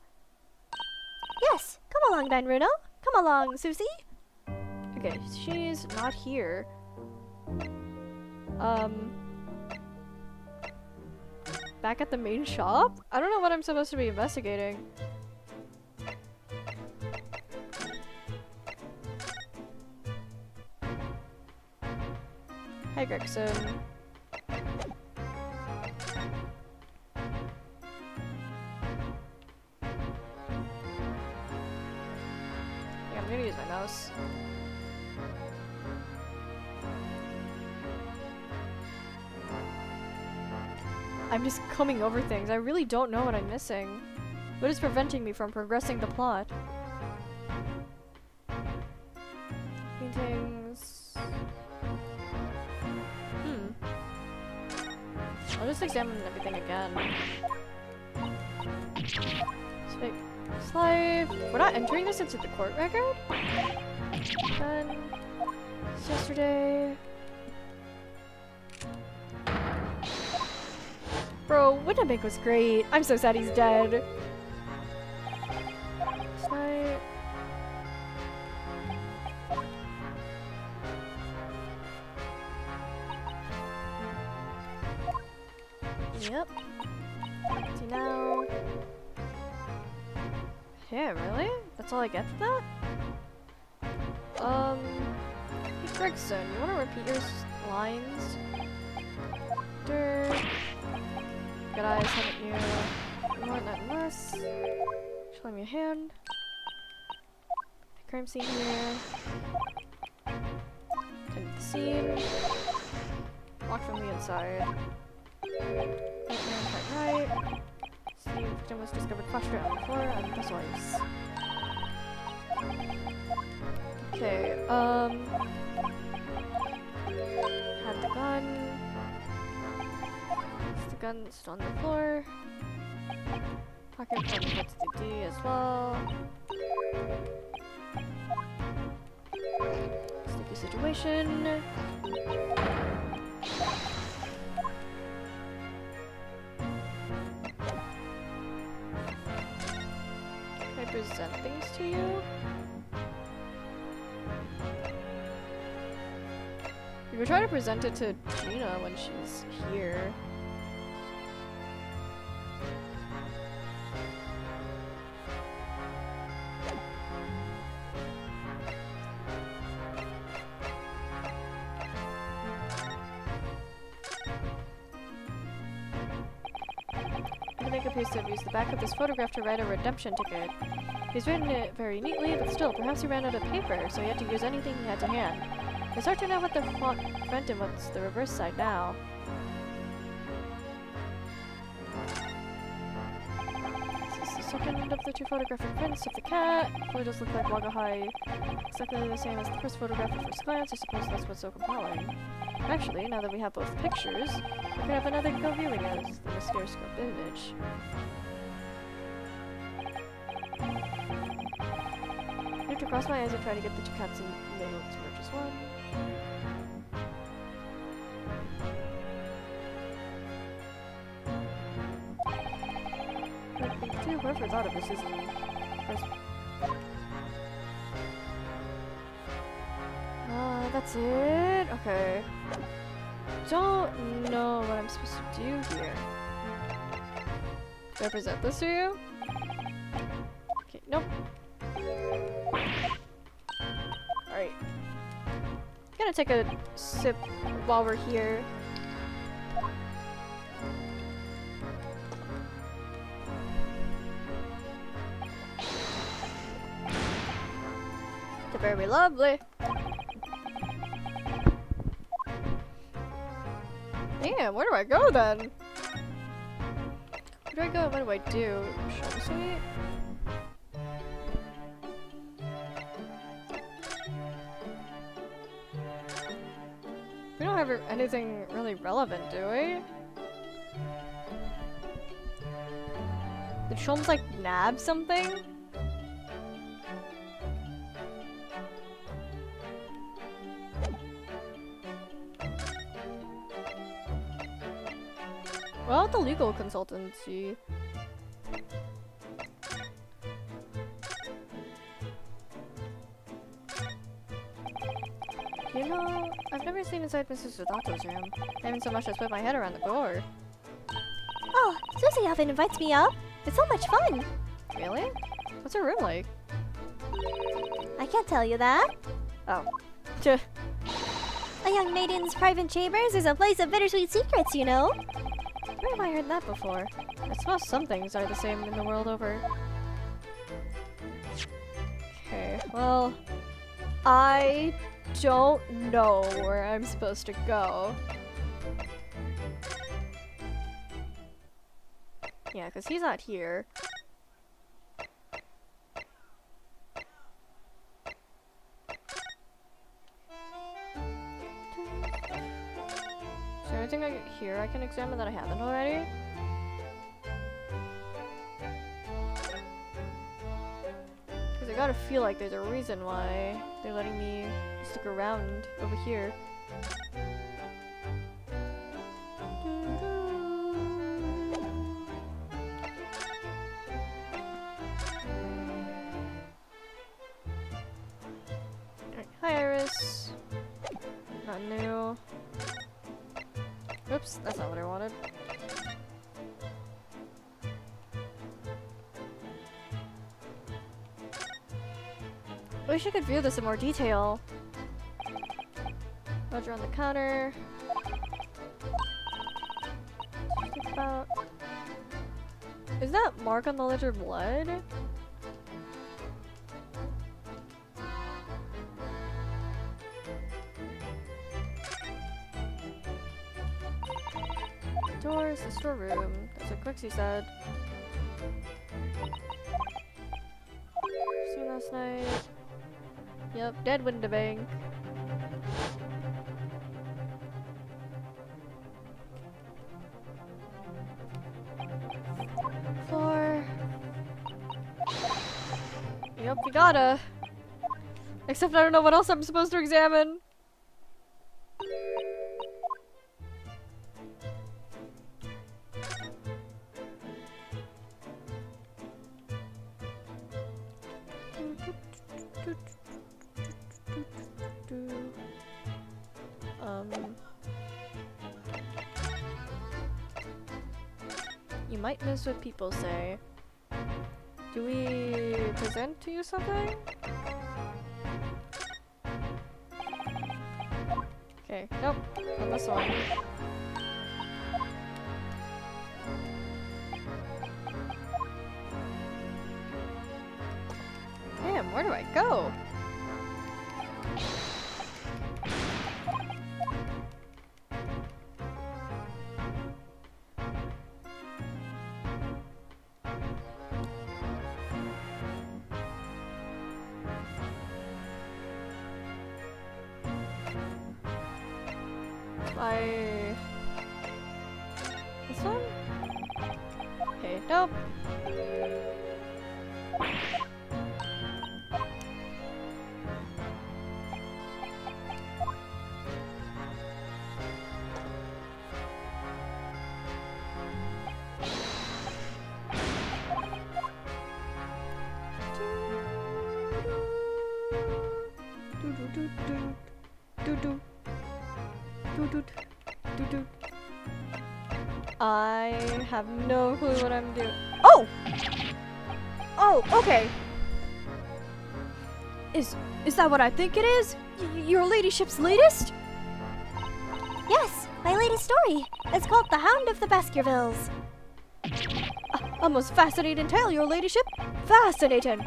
Yes, come along then, Runo. Come along, Susie. Okay, she's not here. Back at the main shop? I don't know what I'm supposed to be investigating. Hey, Gregson. Yeah, I'm gonna use my mouse. I'm just coming over things. I really don't know what I'm missing. What is preventing me from progressing the plot? Paintings. I'll just examine everything again. Fake slide. We're not entering this into the court record? Done. It's yesterday. Bro, Windibank was great. I'm so sad he's dead. Slide. Yep. See now. Yeah, really? That's all I get for that? Hey Gregson, you wanna repeat your lines? Dirt. Good eyes, haven't you? More, not less. Show me your hand. The crime scene here. Tend the scene. Lock from the inside. Right. See, victim was discovered prostrate on the floor and his wife's. Okay, had the gun. The gun's on the floor. Pocket from to the D as well. Sticky situation. Present things to you. We could try to present it to Gina when she's here. Windibank appears to have used the back of this photograph to write a redemption ticket. He's written it very neatly, but still, perhaps he ran out of paper, so he had to use anything he had to hand. It's hard to know what the front and what's the reverse side now. This is the second of the two photographic prints of the cat. Really does look like Wagahai. Exactly the same as the first photograph at first glance. I suppose that's what's so compelling. Actually, now that we have both pictures, we could have another go viewing as the stereoscope image. I have to cross my eyes and try to get the two cats in the middle to merge as one. Whoever thought of this is that's it? Okay. Don't know what I'm supposed to do here. Do I present this to you? Okay, nope. Alright. Gonna take a sip while we're here. They're very lovely. Damn, where do I go then? Where do I go and what do I do? Shop suite? We don't have anything really relevant, do we? Did Sholmes like nab something? Well, the legal consultancy. You know, I've never seen inside Mrs. Sudato's room. I haven't so much as put my head around the door. Oh, Susie often invites me up. It's so much fun. Really? What's her room like? I can't tell you that. Oh. A young maiden's private chambers is a place of bittersweet secrets, you know. Where have I heard that before? I suppose some things are the same in the world over. Okay, well, I don't know where I'm supposed to go. Yeah, because he's not here. Is there anything here I can examine that I haven't already? Because I gotta feel like there's a reason why they're letting me stick around over here. Alright, hi Iris. Not new. Oops, that's not what I wanted. I wish I could view this in more detail. Ledger on the counter. Think about... Is that mark on the ledger blood? Doors, the storeroom. That's what Quixie said. Seen last night. Yep, dead Windibank. Floor. Yep, we gotta. Except I don't know what else I'm supposed to examine. You might miss what people say. Do we present to you something? Okay, nope, not this one. Damn, where do I go? This one? Okay, nope. I have no clue what I'm doing. Oh! Oh, okay. Is that what I think it is? Your ladyship's latest? Yes, my latest story. It's called The Hound of the Baskervilles. A most fascinating tale, your ladyship. Fascinating.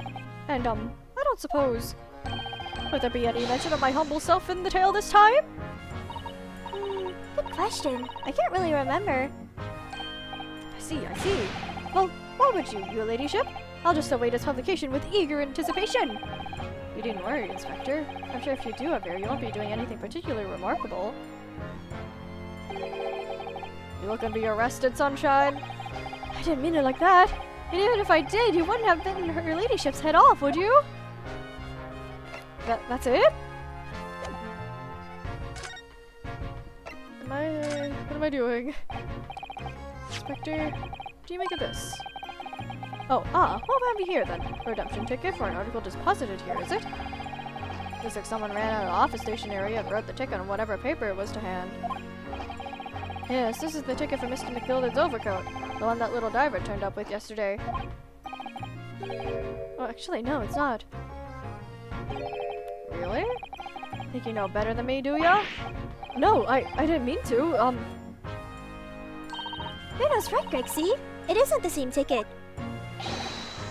And, I don't suppose... Would there be any mention of my humble self in the tale this time? Good question. I can't really remember. I see. Well, why would you, your ladyship? I'll just await its publication with eager anticipation. You needn't worry, Inspector. I'm sure if you do appear, you won't be doing anything particularly remarkable. You looking to be arrested, Sunshine? I didn't mean it like that. And even if I did, you wouldn't have bitten your ladyship's head off, would you? That's it? What am I doing? Inspector, what do you make of this? Oh, what have we here then? A redemption ticket for an article deposited here, is it? Looks like someone ran out of the office station area and wrote the ticket on whatever paper it was to hand. Yes, this is the ticket for Mr. McGilded's overcoat, the one that little diver turned up with yesterday. Oh, actually, no, it's not. Really? Think you know better than me, do ya? No, I didn't mean to, Bruno's right, Grexy. It isn't the same ticket.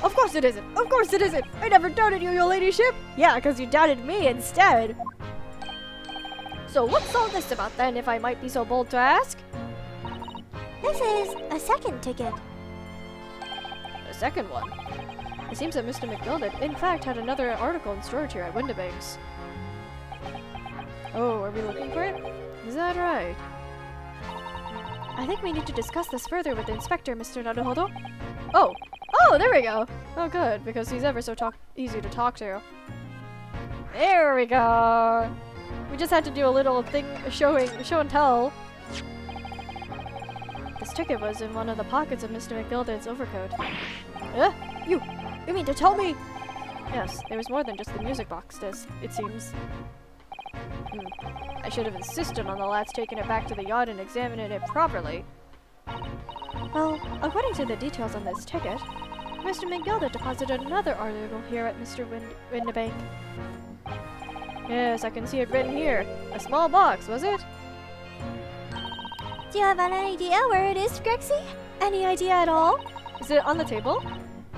Of course it isn't! Of course it isn't! I never doubted you, your ladyship! Yeah, because you doubted me instead! So what's all this about then, if I might be so bold to ask? This is a second ticket. The second one? It seems that Mr. McGilded, in fact, had another article in storage here at Windibank's. Oh, are we looking for it? Is that right? I think we need to discuss this further with the inspector, Mr. Naruhodo. Oh, there we go! Oh, good, because he's ever so easy to talk to. There we go! We just had to do a little thing, show and tell. This ticket was in one of the pockets of Mr. McGilded's overcoat. You mean to tell me? Yes, there was more than just the music box disc, it seems. I should have insisted on the lads taking it back to the yacht and examining it properly. Well, according to the details on this ticket, Mr. McGilded deposited another article here at Mr. Windibank. Yes, I can see it written here. A small box, was it? Do you have an idea where it is, Grexy? Any idea at all? Is it on the table?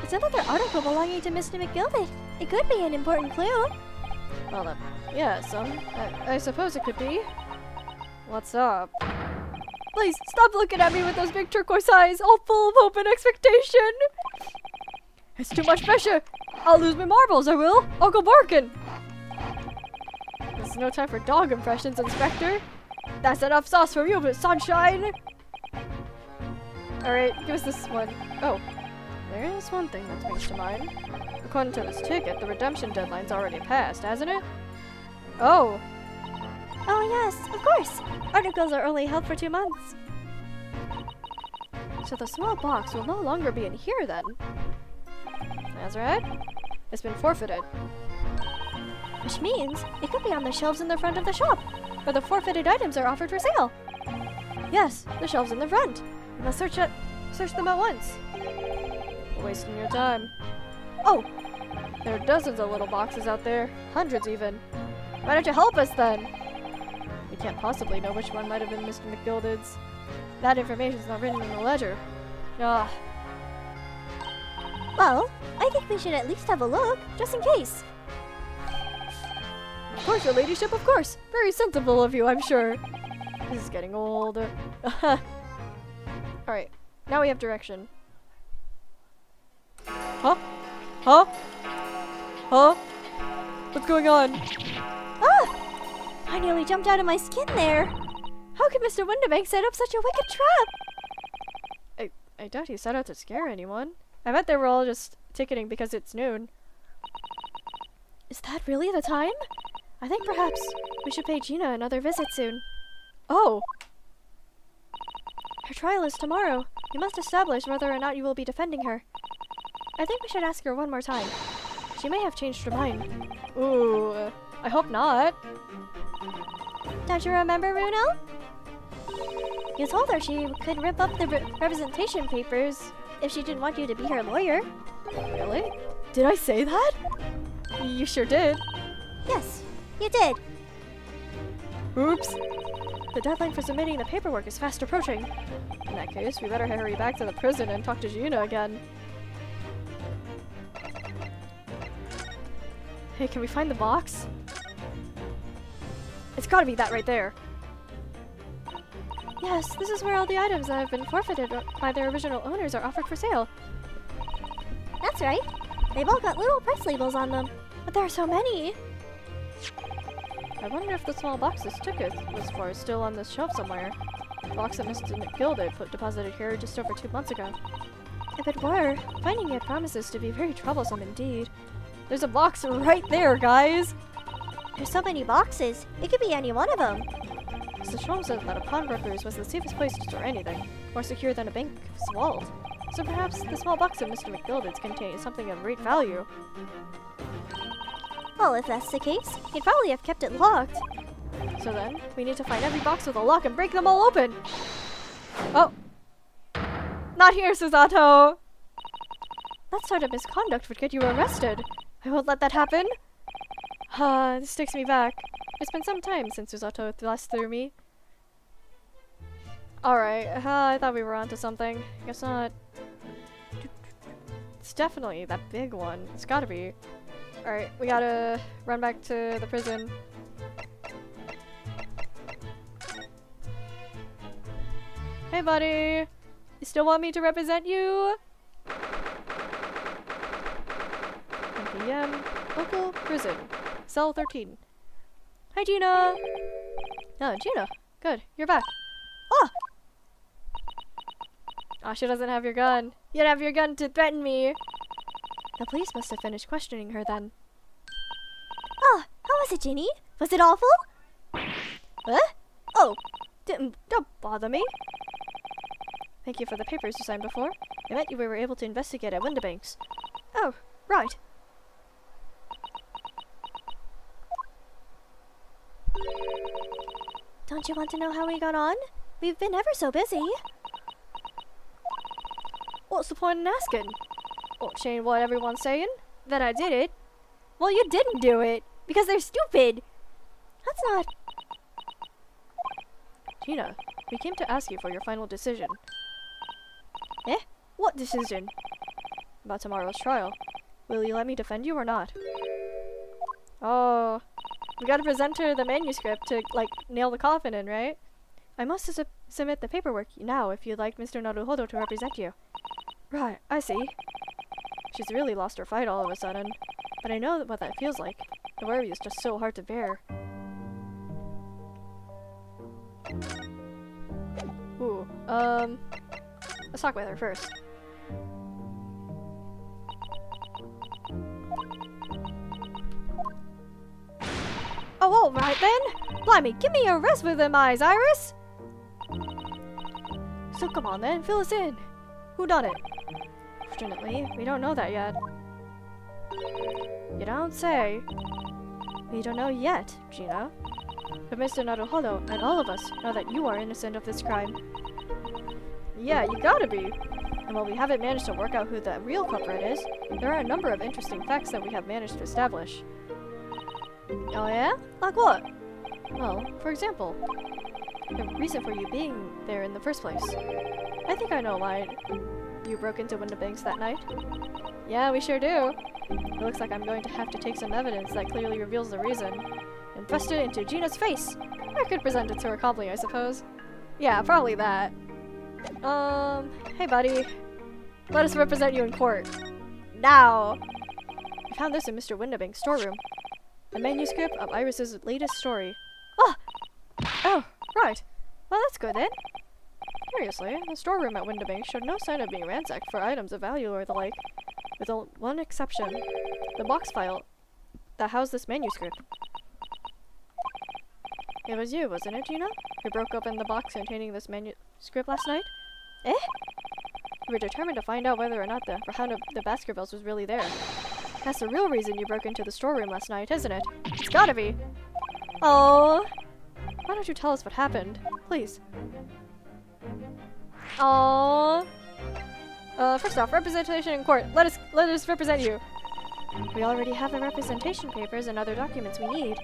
It's another article belonging to Mr. McGilded. It could be an important clue. Well then, yes, I suppose it could be. What's up? Please, stop looking at me with those big turquoise eyes, all full of hope and expectation! It's too much pressure! I'll lose my marbles, I will! I'll go barking! This is no time for dog impressions, Inspector! That's enough sauce from you, but sunshine! Alright, give us this one. Oh, there is one thing that springs to mind. According to this ticket, the redemption deadline's already passed, hasn't it? Oh! Oh yes, of course! Articles are only held for 2 months. So the small box will no longer be in here then? That's right. It's been forfeited. Which means it could be on the shelves in the front of the shop, where the forfeited items are offered for sale. Yes, the shelves in the front. We must search them at once. We're wasting your time. Oh! There are dozens of little boxes out there. Hundreds even. Why don't you help us then? We can't possibly know which one might have been Mr. McGilded's. That information's not written in the ledger. Ah. Well, I think we should at least have a look, just in case. Of course, your ladyship, of course. Very sensible of you, I'm sure. This is getting old. Alright, now we have direction. Huh? Huh? Huh? What's going on? Ah! I nearly jumped out of my skin there. How could Mr. Windibank set up such a wicked trap? I doubt he set out to scare anyone. I bet they were all just ticketing because it's noon. Is that really the time? I think perhaps we should pay Gina another visit soon. Oh! Her trial is tomorrow. You must establish whether or not you will be defending her. I think we should ask her one more time. She may have changed her mind. Ooh, I hope not. Don't you remember, Runo? You told her she could rip up the representation papers if she didn't want you to be her lawyer. Really? Did I say that? You sure did. Yes, you did. Oops. The deadline for submitting the paperwork is fast approaching. In that case, we better hurry back to the prison and talk to Gina again. Hey, can we find the box? It's gotta be that right there. Yes, this is where all the items that have been forfeited by their original owners are offered for sale. That's right. They've all got little price labels on them. But there are so many! I wonder if the small box this ticket was for is still on this shelf somewhere. The box that Mr. McGilded put deposited here just over 2 months ago. If it were, finding it promises to be very troublesome indeed. There's a box right there, guys! There's so many boxes. It could be any one of them. The show said that a pawnbroker's was the safest place to store anything. more secure than a bank's vault. So perhaps the small box of Mr. McGilded's contains something of great value. Well, if that's the case, he'd probably have kept it locked. So then, we need to find every box with a lock and break them all open! Oh! Not here, Susato! That sort of misconduct would get you arrested. I won't let that happen. This takes me back. It's been some time since Susato last threw me. Alright, I thought we were onto something. Guess not. It's definitely that big one. It's gotta be. Alright, we gotta run back to the prison. Hey buddy! You still want me to represent you? 10 PM, local prison, cell 13. Hi Gina! Oh, Gina. Good, you're back. Oh! Oh, she doesn't have your gun. You don't have your gun to threaten me. The police must have finished questioning her then. Ah, how was it, Ginny? Was it awful? What? Oh, don't bother me. Thank you for the papers you signed before. I meant you were able to investigate at Windibank's. Oh, right. Don't you want to know how we got on? We've been ever so busy. What's the point in asking? Won't change what everyone's saying? That I did it. Well, you didn't do it, because they're stupid. That's not... Gina, we came to ask you for your final decision. Eh? What decision? About tomorrow's trial. Will you let me defend you or not? Oh, we gotta present her the manuscript to, like, nail the coffin in, right? I must submit the paperwork now if you'd like Mr. Naruhodo to represent you. Right, I see. She's really lost her fight all of a sudden. But I know what that feels like. The worry is just so hard to bear. Ooh, let's talk with her first. Oh, alright then! Blimey, give me a rest with them eyes, Iris! So come on then, fill us in. Who done it? Fortunately, we don't know that yet. You don't say. We don't know yet, Gina. But Mr. Naruhodo and all of us know that you are innocent of this crime. Yeah, you gotta be. And while we haven't managed to work out who the real culprit is, there are a number of interesting facts that we have managed to establish. Oh yeah? Like what? Well, for example, the reason for you being there in the first place. I think I know why you broke into Windibank's that night. Yeah, we sure do. It looks like I'm going to have to take some evidence that clearly reveals the reason and thrust it into Gina's face. I could present it to her calmly, I suppose. Yeah, probably that. Hey buddy. Let us represent you in court. Now! I found this in Mr. Windibank's storeroom. A manuscript of Iris's latest story. Ah! Oh, right. Well, that's good then. Curiously, the storeroom at Windibank showed no sign of being ransacked for items of value or the like, with one exception. The box file that housed this manuscript. It was you, wasn't it, Gina? Who broke open the box containing this manuscript last night? Eh? You were determined to find out whether or not the hound of the Baskervilles was really there. That's the real reason you broke into the storeroom last night, isn't it? It's gotta be! Oh. Why don't you tell us what happened? Please. Oh. First off, representation in court. Let us represent you. We already have the representation papers and other documents we need.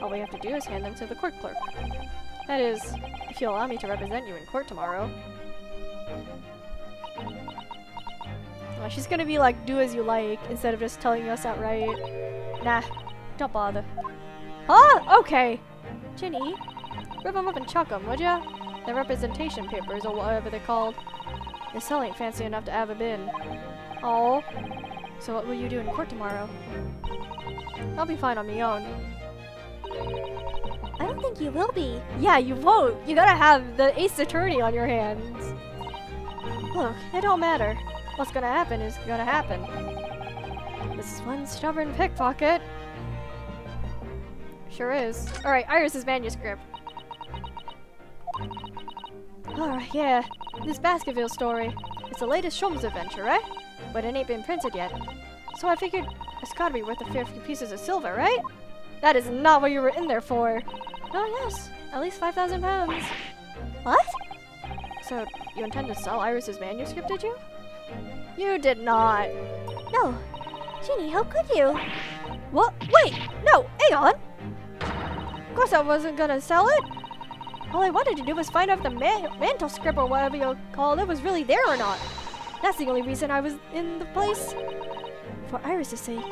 All we have to do is hand them to the court clerk. That is, if you'll allow me to represent you in court tomorrow. She's gonna be like, do as you like, instead of just telling us outright. Nah, don't bother. Ah, okay. Ginny, rip them up and chuck them, would ya? The representation papers, or whatever they're called. This cell ain't fancy enough to have a bin. Oh. So what will you do in court tomorrow? I'll be fine on my own. I don't think you will be. Yeah, you won't. You gotta have the ace attorney on your hands. Look, it don't matter. What's gonna happen is gonna happen. This is one stubborn pickpocket. Sure is. Alright, Iris's manuscript. Alright, yeah. This Baskerville story. It's the latest Sholmes adventure, right? But it ain't been printed yet. So I figured it's gotta be worth a fair few pieces of silver, right? That is not what you were in there for. Oh yes, at least 5,000 pounds. What? So, you intend to sell Iris's manuscript, did you? You did not. No. Ginny, how could you? What? Wait! No! Hang on! Of course I wasn't gonna sell it! All I wanted to do was find out if the mantle script or whatever you'll call it was really there or not. That's the only reason I was in the place. For Iris's sake.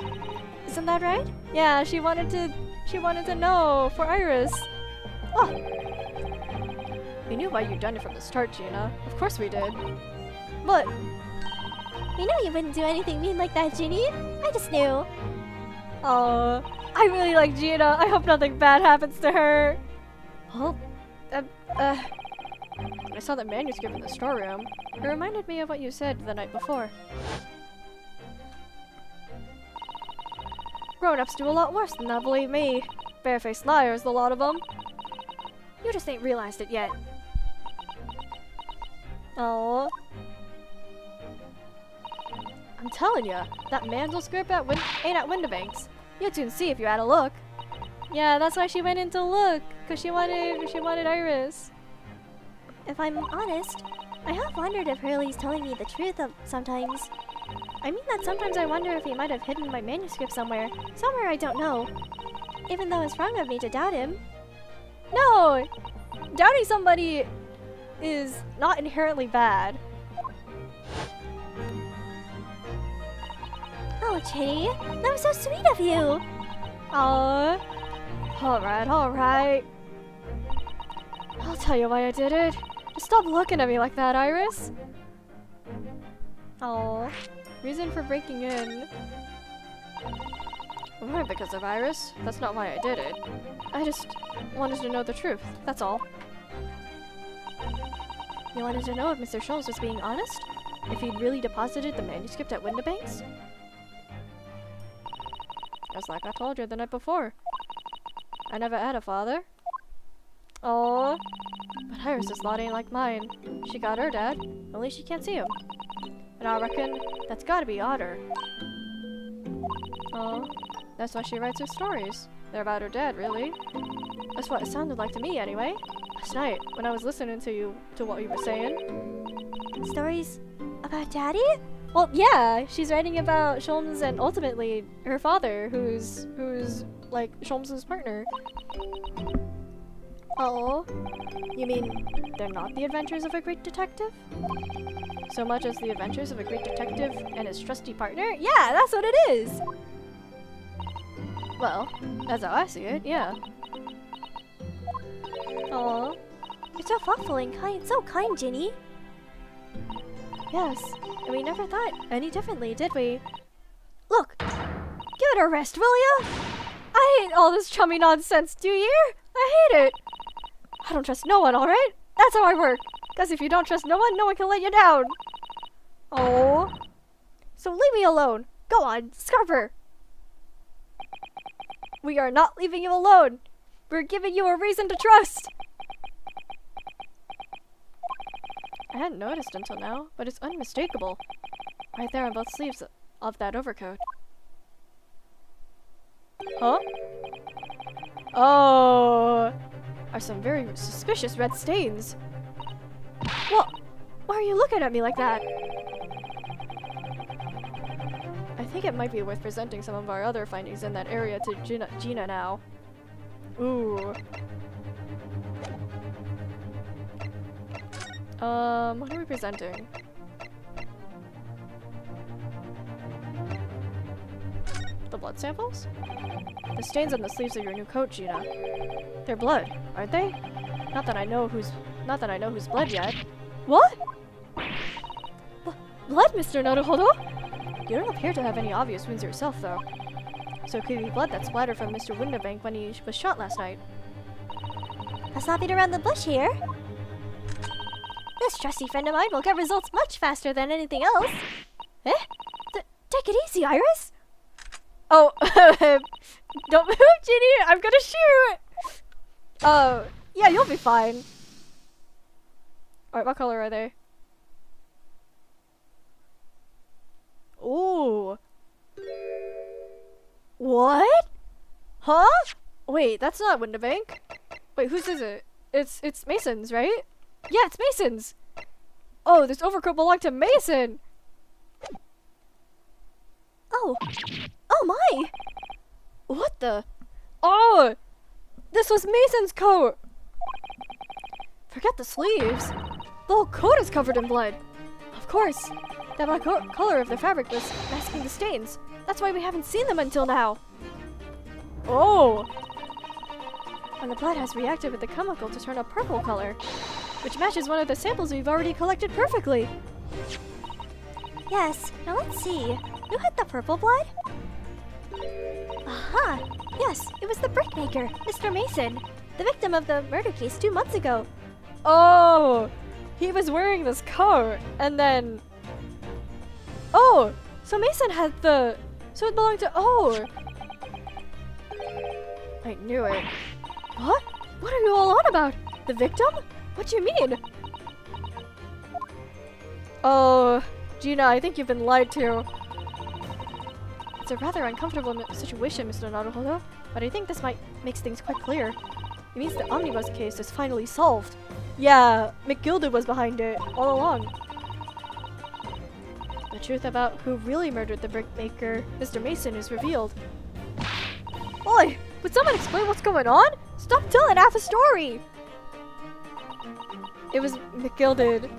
Isn't that right? Yeah, she wanted to know for Iris. Oh. We knew why you'd done it from the start, Gina. Of course we did. But We know you wouldn't do anything mean like that, Ginny. I just knew. oh, I really like Gina. I hope nothing bad happens to her. Well, when I saw that manuscript in the storeroom, it reminded me of what you said the night before. Grown-ups do a lot worse than that, believe me. Barefaced liars, the lot of them. You just ain't realized it yet. Oh. I'm telling ya, that manuscript ain't at Windibank's. You'd soon see if you had a look. Yeah, that's why she went in to look, cause she wanted Iris. If I'm honest, I have wondered if Hurley's telling me the truth sometimes. I mean that sometimes I wonder if he might have hidden my manuscript somewhere. Somewhere I don't know. Even though it's wrong of me to doubt him. No! Doubting somebody is not inherently bad. Oh, Ginny, that was so sweet of you. Aww. Alright. I'll tell you why I did it. Just stop looking at me like that, Iris. Aww. Reason for breaking in. It wasn't because of Iris. That's not why I did it. I just wanted to know the truth. That's all. You wanted to know if Mr. Scholes was being honest? If he'd really deposited the manuscript at Windibank's? Just like I told you the night before. I never had a father. Oh, but Iris's lot ain't like mine. She got her dad, only she can't see him. And I reckon that's gotta be odder. Oh, that's why she writes her stories. They're about her dad, really. That's what it sounded like to me, anyway. Last night, when I was listening to what you were saying. Stories about Daddy? Well, yeah, she's writing about Sholmes and ultimately her father, who's like Sholmes' partner. Oh, you mean they're not the adventures of a great detective? So much as the adventures of a great detective and his trusty partner? Yeah, that's what it is! Well, that's how I see it, yeah. Aw, you're so thoughtful and kind, so kind, Ginny. Yes, and we never thought any differently, did we? Look, give it a rest, will ya? I hate all this chummy nonsense, do you? I hate it. I don't trust no one, alright? That's how I work. Cause if you don't trust no one can let you down. Oh. So leave me alone. Go on, Scarper. We are not leaving you alone. We're giving you a reason to trust. I hadn't noticed until now, but it's unmistakable. Right there on both sleeves of that overcoat. Huh? Oh, are some very suspicious red stains. Well, why are you looking at me like that? I think it might be worth presenting some of our other findings in that area to Gina now. Ooh. What are we presenting? The blood samples? The stains on the sleeves of your new coat, Gina. They're blood, aren't they? Not that I know whose blood yet. What? Blood, Mr. Nodohodo? You don't appear to have any obvious wounds yourself, though. So it could be blood that splattered from Mr. Windibank when he was shot last night. Let's not beat around the bush here. This trusty friend of mine will get results much faster than anything else. Eh? Take it easy, Iris! Oh, don't move, Ginny! I'm gonna shoot! Yeah, you'll be fine. Alright, what color are they? Ooh. What? Huh? Wait, that's not Windibank. Wait, whose is it? It's Mason's, right? Yeah, it's Mason's! Oh, this overcoat belonged to Mason! Oh! Oh my! What the? Oh! This was Mason's coat! Forget the sleeves. The whole coat is covered in blood. Of course. That black color of the fabric was masking the stains. That's why we haven't seen them until now. Oh! And the blood has reacted with the chemical to turn a purple color, which matches one of the samples we've already collected perfectly. Yes, now let's see. You had the purple blood? Aha! Yes, it was the brickmaker, Mr. Mason, the victim of the murder case 2 months ago. Oh! He was wearing this coat, and then... Oh! So Mason had the... So it belonged to... Oh! I knew it. What? What are you all on about? The victim? What do you mean? Oh, Gina, I think you've been lied to. It's a rather uncomfortable situation, Mr. Naruhodo, but I think this might makes things quite clear. It means the omnibus case is finally solved. Yeah, McGilded was behind it all along. The truth about who really murdered the brickmaker, Mr. Mason, is revealed. Oi! Would someone explain what's going on? Stop telling half a story! It was McGilded.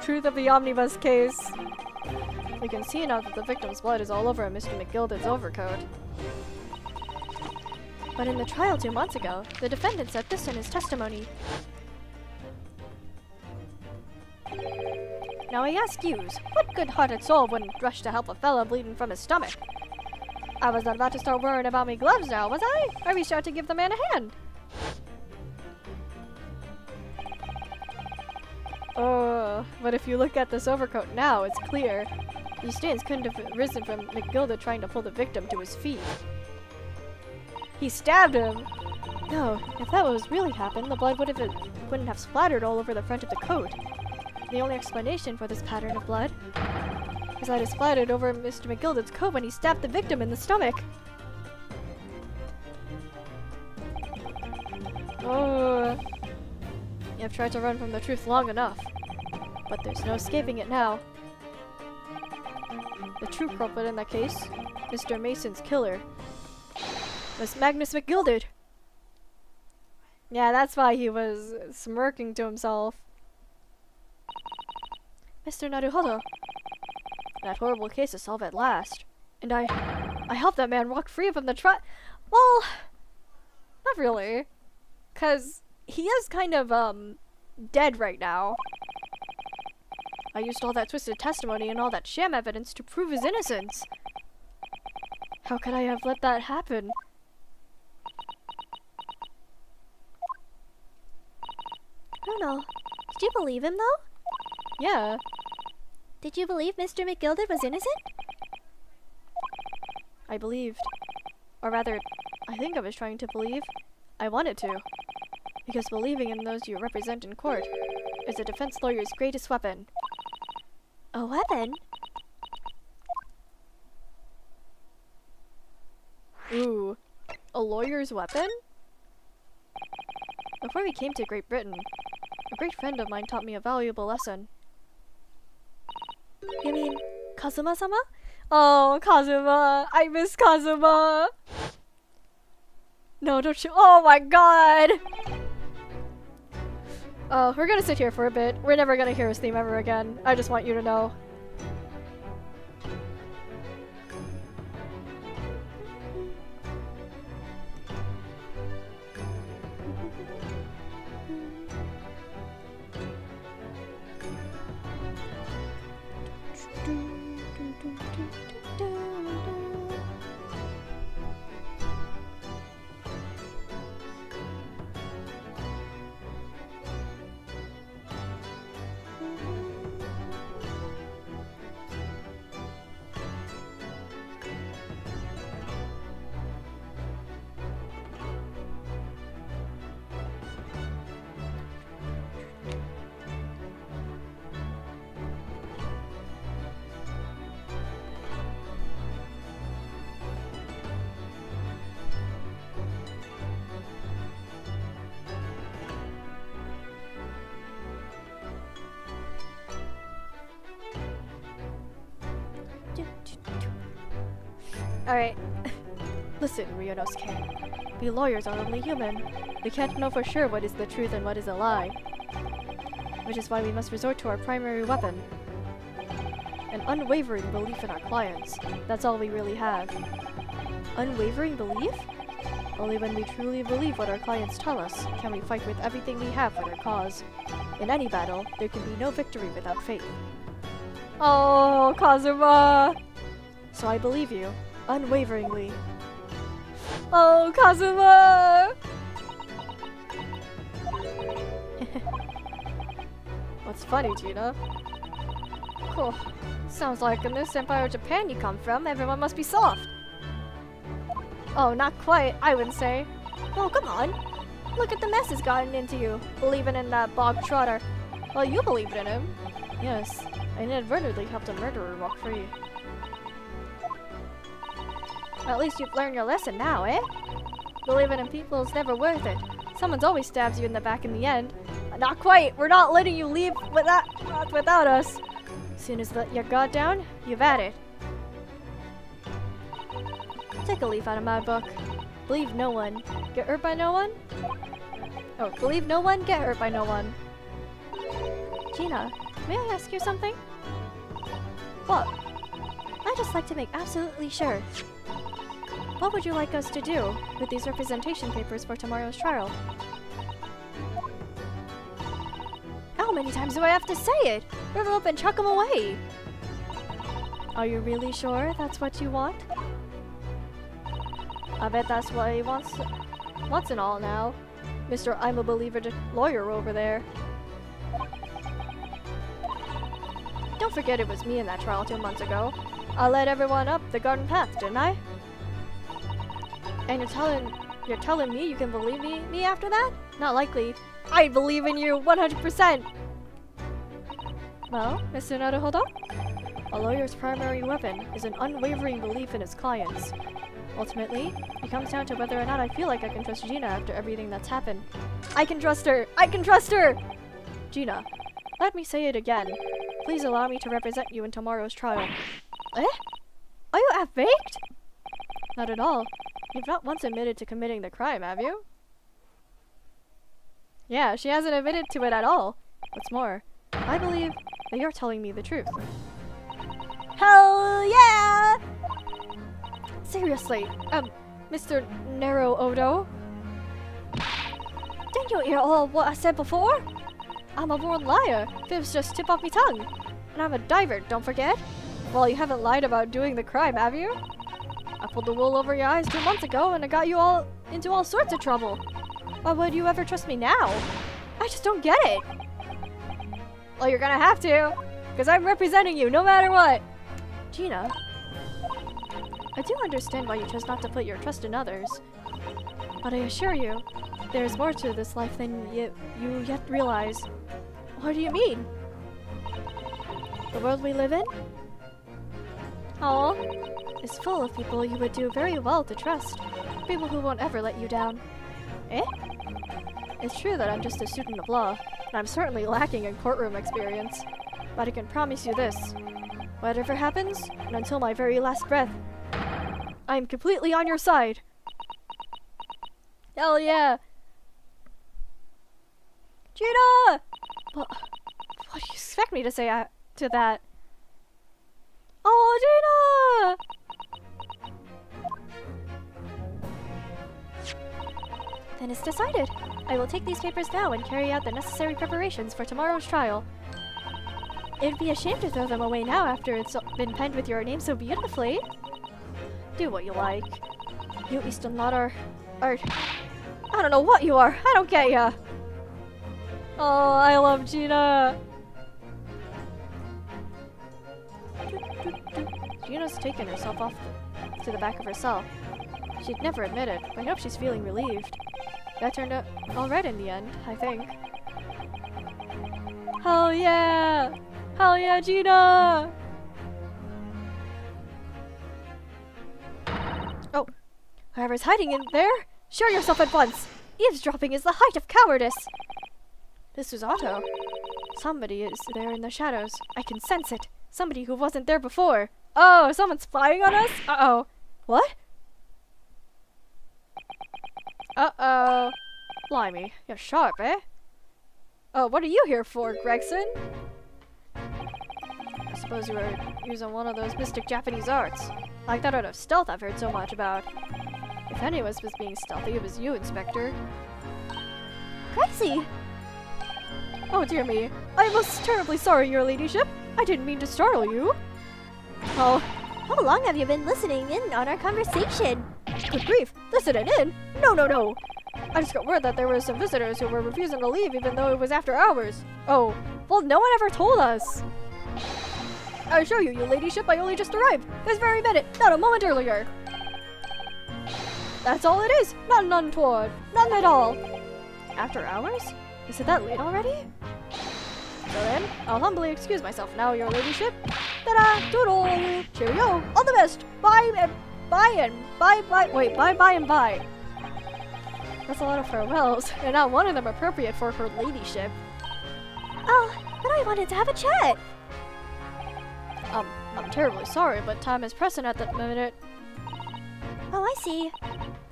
Truth of the omnibus case. We can see now that the victim's blood is all over Mr. McGilded's overcoat. But in the trial 2 months ago, the defendant said this in his testimony. Now I ask yous, what good-hearted soul wouldn't rush to help a fella bleeding from his stomach? I was not about to start worrying about me gloves now, was I? I reached out to give the man a hand. But if you look at this overcoat now, it's clear. These stains couldn't have risen from McGilded trying to pull the victim to his feet. He stabbed him! No, if that was really happened, the blood wouldn't have splattered all over the front of the coat. The only explanation for this pattern of blood is that it splattered over Mr. McGilded's coat when he stabbed the victim in the stomach. Oh, you've tried to run from the truth long enough, but there's no escaping it now. The true culprit in that case, Mr. Mason's killer, was Magnus McGilded. Yeah, that's why he was smirking to himself. Mr. Naruhodo, that horrible case is solved at last, and I helped that man walk free from the well, not really, 'cause he is kind of, dead right now. I used all that twisted testimony and all that sham evidence to prove his innocence. How could I have let that happen? I don't know. Did you believe him, though? Yeah. Did you believe Mr. McGilded was innocent? I believed. Or rather, I think I was trying to believe. I wanted to. Because believing in those you represent in court is a defense lawyer's greatest weapon. A weapon? Ooh. A lawyer's weapon? Before we came to Great Britain, a great friend of mine taught me a valuable lesson. You mean Kazuma-sama? Oh, Kazuma! I miss Kazuma! No, don't you- Oh my god! Oh, we're gonna sit here for a bit. We're never gonna hear his theme ever again. I just want you to know. Alright. Listen, Ryunosuke. We lawyers are only human. We can't know for sure what is the truth and what is a lie. Which is why we must resort to our primary weapon. An unwavering belief in our clients. That's all we really have. Unwavering belief? Only when we truly believe what our clients tell us can we fight with everything we have for their cause. In any battle, there can be no victory without faith. Oh, Kazuma! So I believe you, unwaveringly. Oh, Kazuma! What's funny, Gina? Cool. Sounds like in this empire of Japan you come from, everyone must be soft. Oh, not quite, I would say. Oh, come on. Look at the mess it's gotten into you, believing in that bog trotter. Well, you believed in him. Yes, I inadvertently helped a murderer walk free. At least you've learned your lesson now, eh? Believing in people is never worth it. Someone's always stabs you in the back in the end. Not quite. We're not letting you leave without us. As soon as your guard down, you've had it. Take a leaf out of my book. Believe no one. Get hurt by no one? Oh, believe no one, get hurt by no one. Gina, may I ask you something? What? I'd just like to make absolutely sure. What would you like us to do with these representation papers for tomorrow's trial? How many times do I have to say it? River up and chuck them away. Are you really sure that's what you want? I bet that's what he wants and all now. Mr. I'm a believer lawyer over there. Don't forget it was me in that trial 2 months ago. I led everyone up the garden path, didn't I? And you're telling me you can believe me after that? Not likely. I believe in you 100%. Well, Mr. Naruhodo? A lawyer's primary weapon is an unwavering belief in his clients. Ultimately, it comes down to whether or not I feel like I can trust Gina after everything that's happened. I can trust her! I can trust her! Gina, let me say it again. Please allow me to represent you in tomorrow's trial. Eh? Are you half-baked? Not at all. You've not once admitted to committing the crime, have you? Yeah, she hasn't admitted to it at all. What's more, I believe that you're telling me the truth. Hell yeah! Seriously, Mr. Naruhodo? Didn't you hear all what I said before? I'm a born liar. Fibs just tip off me tongue. And I'm a diver, don't forget. Well, you haven't lied about doing the crime, have you? I pulled the wool over your eyes 2 months ago and I got you all into all sorts of trouble. Why would you ever trust me now? I just don't get it. Well, you're gonna have to, because I'm representing you no matter what. Gina, I do understand why you chose not to put your trust in others. But I assure you, there is more to this life than you yet realize. What do you mean? The world we live in? Oh, is full of people you would do very well to trust. People who won't ever let you down. Eh? It's true that I'm just a student of law, and I'm certainly lacking in courtroom experience. But I can promise you this. Whatever happens, and until my very last breath, I am completely on your side. Hell yeah! Gina! What do you expect me to say to that? Oh, Gina! Then it's decided. I will take these papers now and carry out the necessary preparations for tomorrow's trial. It would be a shame to throw them away now after it's been penned with your name so beautifully. Do what you like. You Easton lot are... I don't know what you are. I don't get ya. Oh, I love Gina. Gina's taken herself off to the back of her cell. She'd never admit it, but I hope she's feeling relieved. That turned out all right in the end, I think. Hell yeah! Hell yeah, Gina! Oh, whoever's hiding in there, show yourself at once! Eavesdropping is the height of cowardice! This was Otto. Somebody is there in the shadows. I can sense it. Somebody who wasn't there before. Oh, someone's spying on us? Uh-oh. What? Uh-oh. Blimey, you're sharp, eh? Oh, what are you here for, Gregson? I suppose you were using one of those mystic Japanese arts. Like that art of stealth I've heard so much about. If anyone was being stealthy, it was you, Inspector. Crazy! Oh dear me. I am most terribly sorry, your ladyship. I didn't mean to startle you. Oh, How long have you been listening in on our conversation? good grief. Listening in? No, no, no. I just got word that there were some visitors who were refusing to leave even though it was after hours. Oh, well, no one ever told us. I assure you, your ladyship, I only just arrived. This very minute, not a moment earlier. That's all it is. None untoward. None at all. After hours? Is it that late already? So then, I'll humbly excuse myself now, your ladyship. Ta-da! Doodle! Cheerio! All the best! Bye and bye. Wait, bye and bye. That's a lot of farewells, and not one of them appropriate for her ladyship. Oh, but I wanted to have a chat. I'm terribly sorry, but time is pressing at the minute. Oh, I see.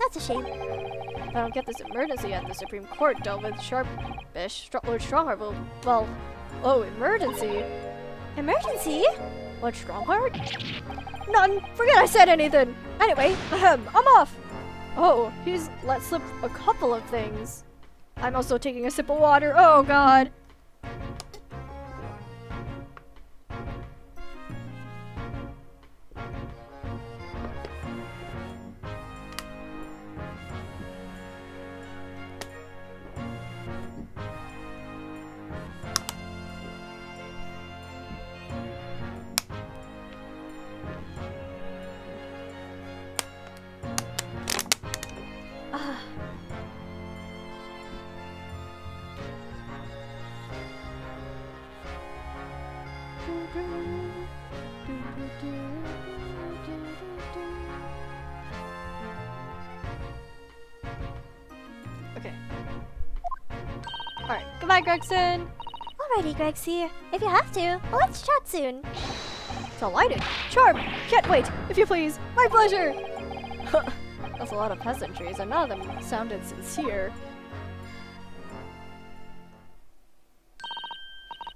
That's a shame. If I don't get this emergency at the Supreme Court dealt with sharpish, Lord Strongheart will, well, oh, emergency? Emergency? Lord Strongheart? None! Forget I said anything! Anyway, I'm off! Oh, he's let slip a couple of things. I'm also taking a sip of water. Oh, God! Okay. Alright, goodbye, Gregson! Alrighty, Gregsy. If you have to, well, let's chat soon. Delighted! Charmed! Can't wait! If you please! My pleasure! That's a lot of pleasantries, and none of them sounded sincere.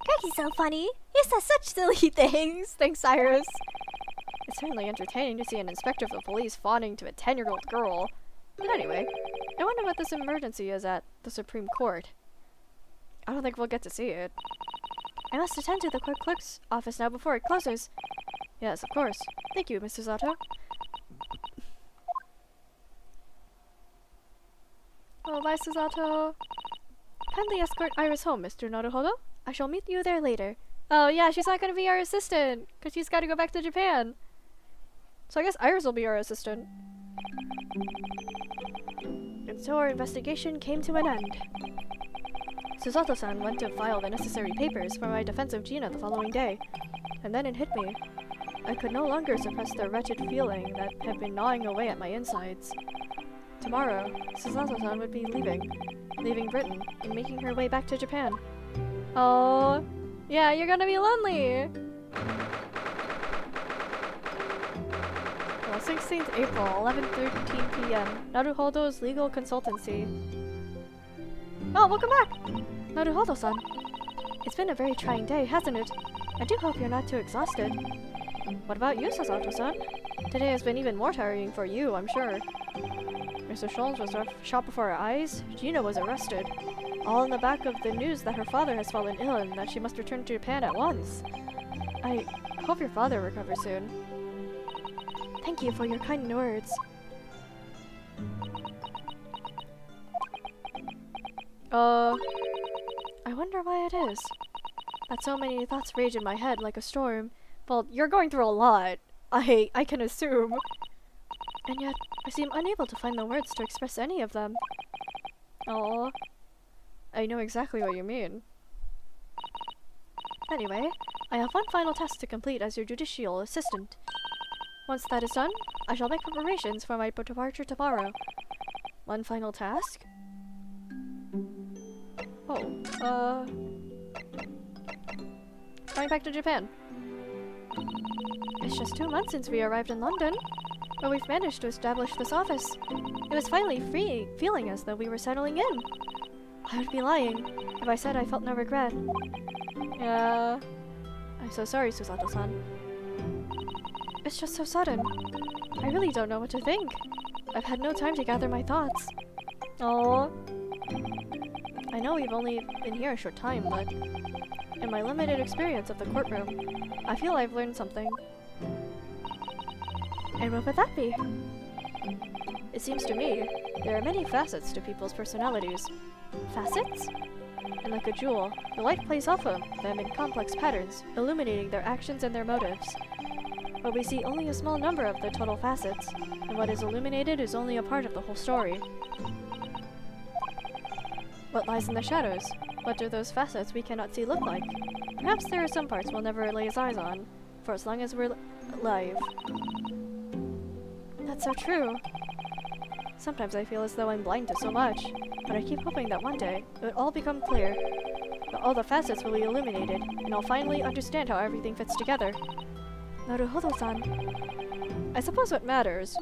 Gregsy's so funny. He says such silly things. Thanks, Cyrus! It's certainly entertaining to see an inspector of the police fawning to a 10-year-old girl. But anyway, I wonder what this emergency is at the Supreme Court. I don't think we'll get to see it. I must attend to the clerk's office now before it closes. Yes, of course. Thank you, Mr. Zato. Oh, bye, Suzato. Kindly escort Iris home, Mr. Naruhodo. I shall meet you there later. Oh, yeah, she's not going to be our assistant, because she's got to go back to Japan. So I guess Iris will be our assistant. And so our investigation came to an end. Suzato-san went to file the necessary papers for my defense of Gina the following day, and then it hit me. I could no longer suppress the wretched feeling that had been gnawing away at my insides. Tomorrow, Suzato-san would be leaving Britain, and making her way back to Japan. Oh, yeah, you're gonna be lonely! Well, 16th April, 11:13 p.m. Naruhodo's Legal Consultancy. Oh, welcome back! Naruhodo-san. It's been a very trying day, hasn't it? I do hope you're not too exhausted. What about you, Suzato-san? Today has been even more tiring for you, I'm sure. Mr. Sholmes was shot before our eyes. Gina was arrested. All in the back of the news that her father has fallen ill and that she must return to Japan at once. I hope your father recovers soon. Thank you for your kind words. I wonder why it is that so many thoughts rage in my head like a storm. Well, you're going through a lot. I can assume. And yet, I seem unable to find the words to express any of them. Oh, I know exactly what you mean. Anyway, I have one final task to complete as your judicial assistant. Once that is done, I shall make preparations for my departure tomorrow. One final task? Oh, going back to Japan. It's just 2 months since we arrived in London. But we've managed to establish this office. It was finally feeling as though we were settling in. I would be lying if I said I felt no regret. Yeah. I'm so sorry, Susato-san. It's just so sudden. I really don't know what to think. I've had no time to gather my thoughts. Oh. I know we've only been here a short time, but in my limited experience of the courtroom, I feel I've learned something. And what would that be? It seems to me there are many facets to people's personalities. Facets? And like a jewel, the light plays off of them in complex patterns, illuminating their actions and their motives. But we see only a small number of the total facets, and what is illuminated is only a part of the whole story. What lies in the shadows? What do those facets we cannot see look like? Perhaps there are some parts we'll never lay his eyes on, for as long as we're alive. That's so true. Sometimes I feel as though I'm blind to so much, but I keep hoping that one day it will all become clear. That all the facets will be illuminated, and I'll finally understand how everything fits together. Naruhodo-san. I suppose what matters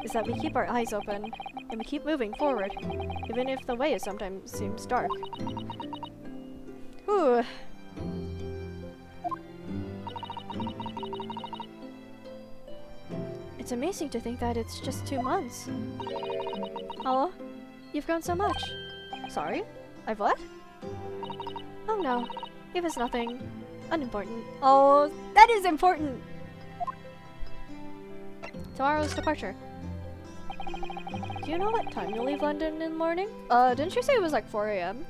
is that we keep our eyes open, and we keep moving forward, even if the way sometimes seems dark. Whew. It's amazing to think that it's just 2 months. Oh, you've grown so much. Sorry? I've what? Oh no, it was nothing. Unimportant. Oh, that is important! Tomorrow's departure. Do you know what time you'll leave London in the morning? Didn't you say it was like 4 a.m.?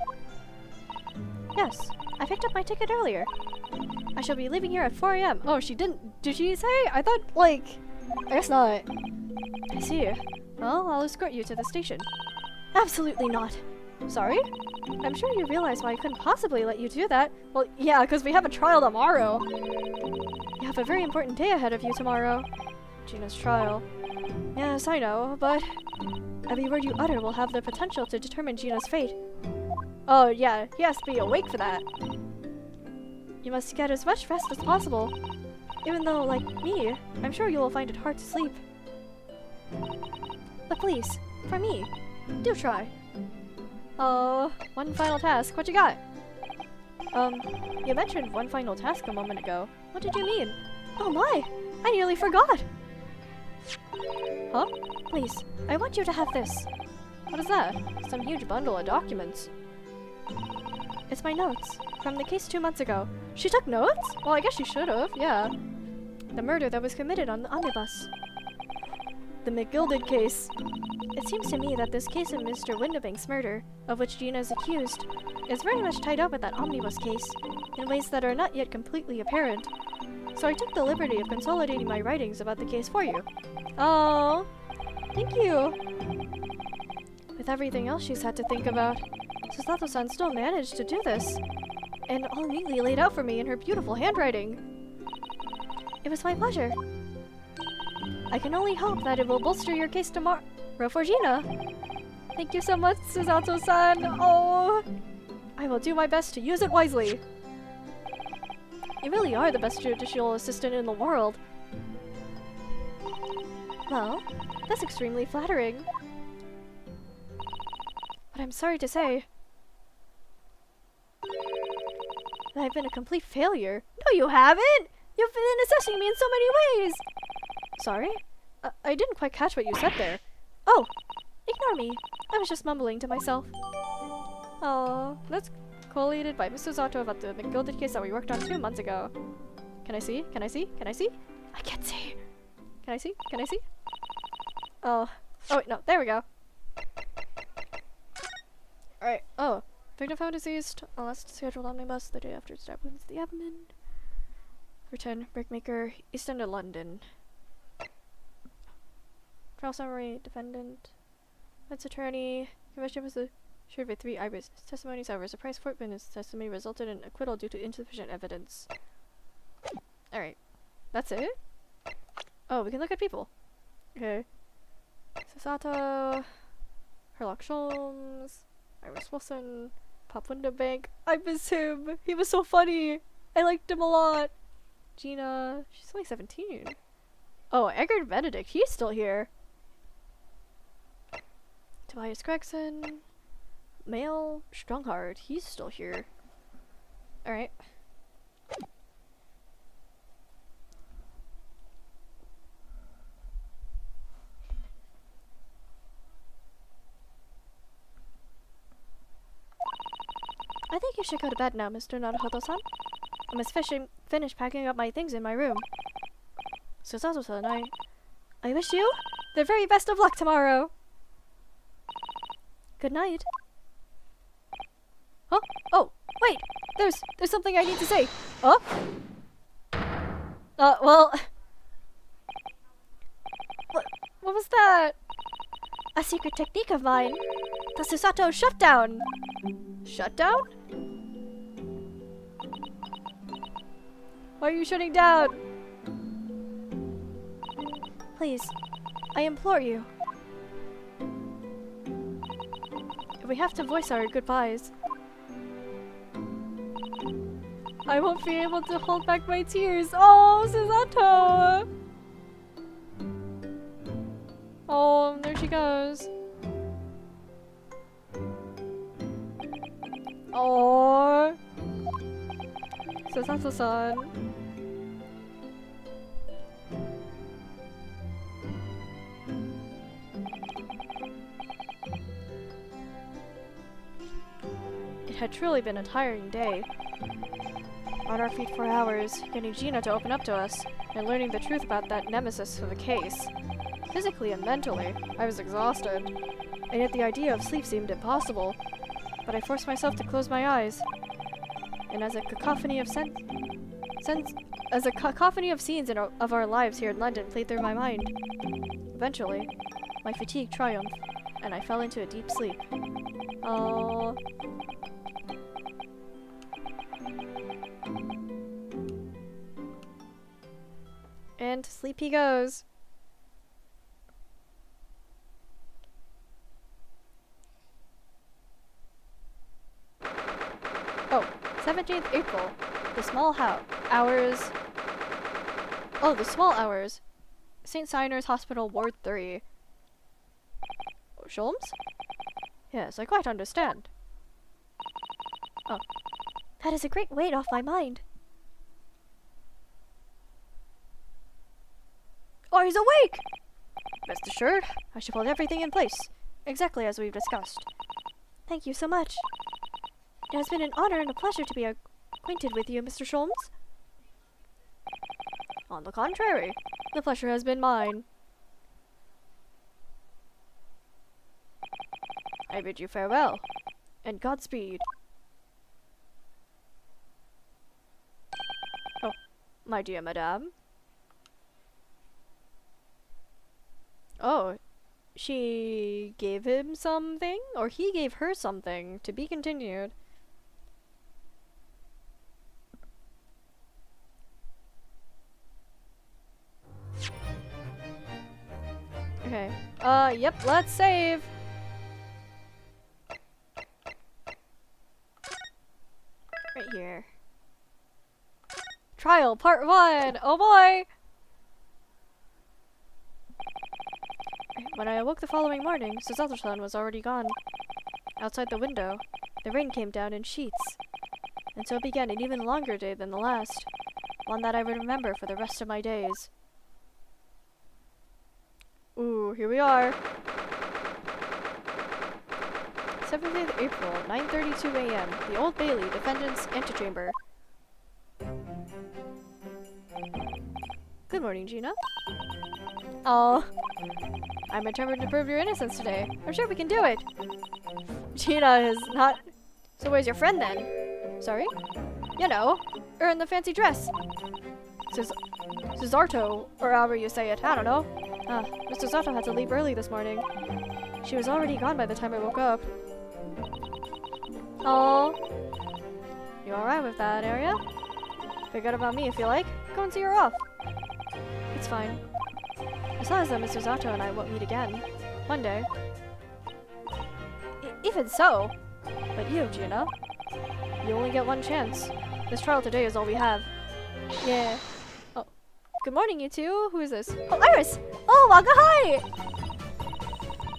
Yes, I picked up my ticket earlier. I shall be leaving here at 4 a.m. Oh, she didn't. Did she say? I thought, like, I guess not. I see. Well, I'll escort you to the station. Absolutely not. Sorry? I'm sure you realize why I couldn't possibly let you do that. Well, yeah, because we have a trial tomorrow. You have a very important day ahead of you tomorrow. Gina's trial. Yes, I know, but every word you utter will have the potential to determine Gina's fate. Oh, yeah, he has to be awake for that. You must get as much rest as possible. Even though, like me, I'm sure you will find it hard to sleep. But please, for me, do try. Oh, one final task. What you got? You mentioned one final task a moment ago. What did you mean? Oh my! I nearly forgot! Huh? Please, I want you to have this. What is that? Some huge bundle of documents. It's my notes, from the case 2 months ago. She took notes? Well, I guess she should've, yeah. The murder that was committed on the omnibus. The McGilded case. It seems to me that this case of Mr. Windibank's murder, of which Gina is accused, is very much tied up with that omnibus case, in ways that are not yet completely apparent. So I took the liberty of consolidating my writings about the case for you. Oh, thank you. With everything else she's had to think about, Susato-san still managed to do this, and all neatly laid out for me in her beautiful handwriting. It was my pleasure. I can only hope that it will bolster your case tomorrow for Gina. Thank you so much, Susato-san. Oh, I will do my best to use it wisely. You really are the best judicial assistant in the world. Well, that's extremely flattering. But I'm sorry to say that I've been a complete failure. No, you haven't! You've been assessing me in so many ways! Sorry? I didn't quite catch what you said there. Oh, ignore me. I was just mumbling to myself. Oh, that's collated by Mr. Zato about the McGilded case that we worked on 2 months ago. Can I see? Can I see? Can I see? I can't see. Can I see? Can I see? Oh. Oh, wait, no. There we go. Alright. Oh. Victim found deceased. Last scheduled omnibus the day after stab wounds to the abdomen. Return. Brickmaker. East End of London. Trial summary. Defendant. Defense attorney. Conviction was assured by 3 eyewitness testimonies. However, surprise court witness testimony resulted in acquittal due to insufficient evidence. Alright. That's it? Oh, we can look at people. Okay. Susato. Herlock Sholmes. Iris Wilson. Pop Windibank. I miss him. He was so funny. I liked him a lot. Gina. She's only 17. Oh, Edgar Benedict, he's still here. Tobias Gregson. Male Strongheart, he's still here. Alright. I think you should go to bed now, Mr. Naruhodo-san. I must finish packing up my things in my room. Susato-san, I wish you the very best of luck tomorrow. Good night. Huh? Oh, wait! There's something I need to say. Huh? Well... What was that? A secret technique of mine. The Susato shutdown! Shutdown? Why are you shutting down? Please, I implore you. If we have to voice our goodbyes, I won't be able to hold back my tears. Oh, Susato! Oh, there she goes. Oh, Susato-san. It had truly been a tiring day. On our feet for hours, getting Gina to open up to us, and learning the truth about that nemesis of a case. Physically and mentally, I was exhausted, and yet the idea of sleep seemed impossible. But I forced myself to close my eyes, and as a cacophony of scenes of our lives here in London played through my mind, eventually, my fatigue triumphed, and I fell into a deep sleep. Oh. And to sleep he goes. Oh, 17th April. The small hours. Oh, the small hours. St. Signers Hospital, Ward 3. Oh, Sholmes? Yes, I quite understand. Oh. That is a great weight off my mind. Oh, he's awake! Rest assured, I shall put everything in place, exactly as we've discussed. Thank you so much. It has been an honor and a pleasure to be acquainted with you, Mr. Sholmes. On the contrary, the pleasure has been mine. I bid you farewell, and Godspeed. Oh, my dear madame. Oh, she gave him something? Or he gave her something? To be continued. Okay. Yep, let's save! Right here. Trial, part 1! Oh boy! When I awoke the following morning, Susato-san was already gone. Outside the window, the rain came down in sheets. And so began an even longer day than the last. One that I would remember for the rest of my days. Ooh, here we are. 17th April, 9:32 a.m. The Old Bailey, Defendant's Antechamber. Good morning, Gina. Oh, I'm determined to prove your innocence today. I'm sure we can do it. Gina is not... So where's your friend then? Sorry? You know, her in the fancy dress. Susato, or however you say it, I don't know. Mr. Zato had to leave early this morning. She was already gone by the time I woke up. Oh, you alright with that area? Forget about me if you like. Go and see her off. It's fine. As long as Mr. Zato and I won't meet again. One day. Even so! But you, Gina. You only get one chance. This trial today is all we have. Yeah. Oh. Good morning, you two. Who is this? Oh, Iris! Oh, Waka, hi!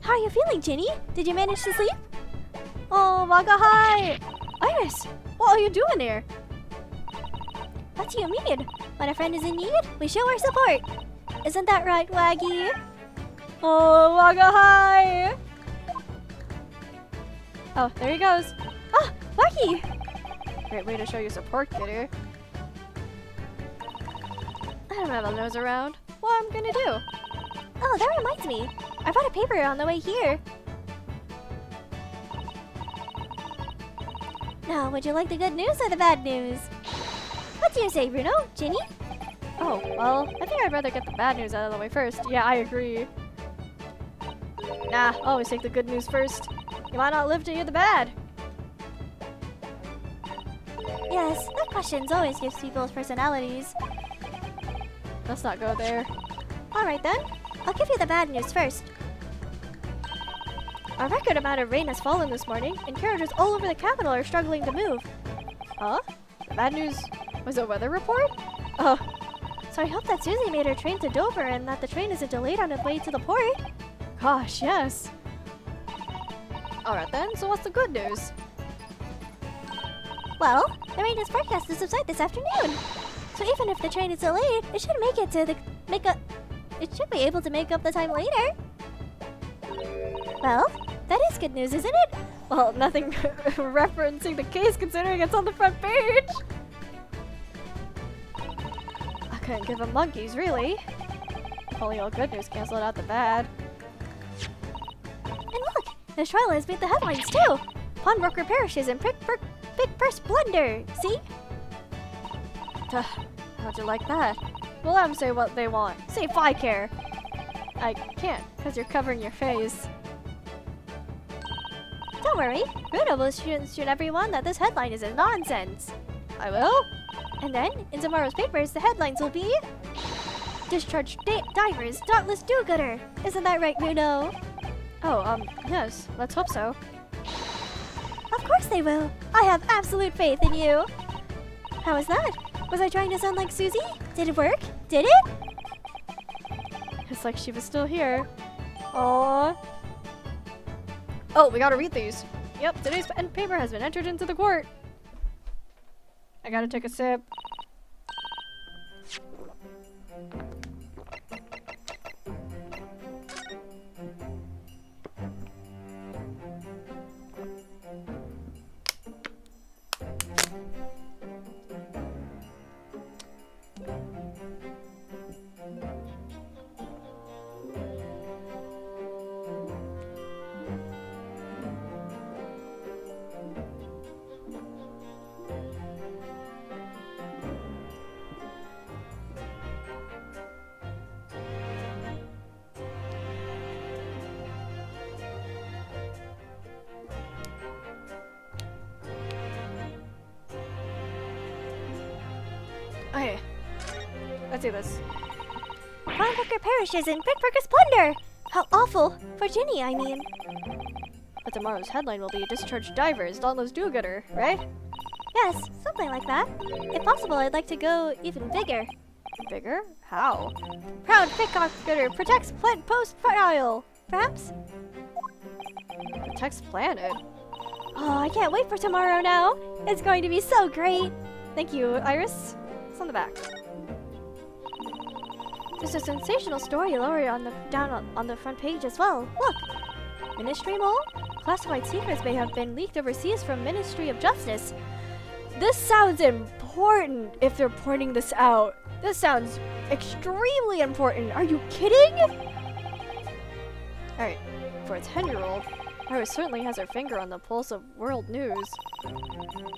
How are you feeling, Ginny? Did you manage to sleep? Oh, Waka, hi! Iris, what are you doing here? What do you mean? When a friend is in need, we show our support. Isn't that right, Waggy? Oh, Waka, hi! Oh, there he goes. Ah, Waggy! Great way to show your support, kidder. I don't have a nose around. What I'm gonna do? Oh, that reminds me. I brought a paper on the way here. Now, would you like the good news or the bad news? What do you say, Bruno? Ginny? Oh, well, I think I'd rather get the bad news out of the way first. Yeah, I agree. Nah, always take the good news first. You might not live to hear the bad. Yes, that question always gives people's personalities. Let's not go there. Alright then, I'll give you the bad news first. A record amount of rain has fallen this morning, and carriages all over the capital are struggling to move. Huh? The bad news was a weather report? Oh, So I hope that Susie made her train to Dover and that the train isn't delayed on its way to the port. gosh, yes. Alright then, so what's the good news? Well, the rain is forecast to subside this afternoon. So even if the train is delayed, it should make it to the it should be able to make up the time later. Well, that is good news, isn't it? Well, nothing referencing the case considering it's on the front page. I couldn't give them monkeys, really. If only all good news canceled out the bad. And look, the trial has made the headlines too. Pawnbroker perishes in big purse blunder. See? Duh, how'd you like that? We'll let them say what they want. Say if I care. I can't, because you're covering your face. Don't worry, Bruno will shoot everyone that this headline is a nonsense. I will? And then, in tomorrow's papers, the headlines will be Discharged Divers, Dauntless Do-Gooder. Isn't that right, Bruno? Oh, yes, let's hope so. Of course they will. I have absolute faith in you. How was that? Was I trying to sound like Susie? Did it work? Did it? It's like she was still here. Aww. Oh, we gotta read these. Yep, today's paper has been entered into the court. I gotta take a sip. Okay, let's do this. Pawnbroker perishes in pickpocket plunder. How awful. For Ginny, I mean. But tomorrow's headline will be Discharged Divers, Dauntless Do-Gooder, right? Yes, something like that. If possible, I'd like to go even bigger. Bigger? How? Proud pickpocketer protects post trial. Perhaps? Protects planet. Oh, I can't wait for tomorrow now. It's going to be so great. Thank you, Iris. It's on the back. There's a sensational story lower down on the front page as well. Look! Ministry Mole? Classified secrets may have been leaked overseas from Ministry of Justice. This sounds important if they're pointing this out. This sounds extremely important. Are you kidding? Alright, for a 10-year-old, Iris certainly has her finger on the pulse of world news.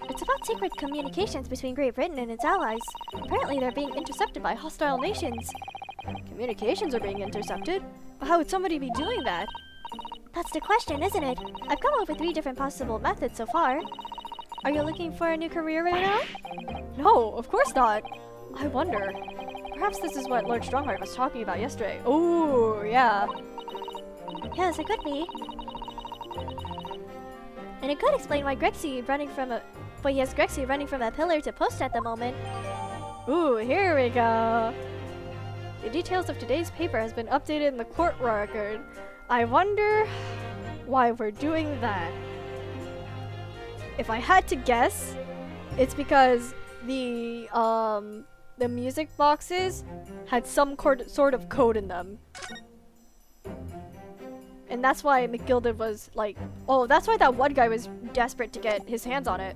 It's about secret communications between Great Britain and its allies. Apparently they're being intercepted by hostile nations. Communications are being intercepted? But how would somebody be doing that? That's the question, isn't it? I've come up with 3 different possible methods so far. Are you looking for a new career right now? No, of course not. I wonder. Perhaps this is what Lord Strongheart was talking about yesterday. Ooh, yeah. Yes, it could be. And it could explain why Grexy running from a pillar to post at the moment. Ooh, here we go. The details of today's paper has been updated in the court record. I wonder why we're doing that. If I had to guess, it's because the music boxes had some sort of code in them. And that's why McGilded was like, oh, that's why that one guy was desperate to get his hands on it.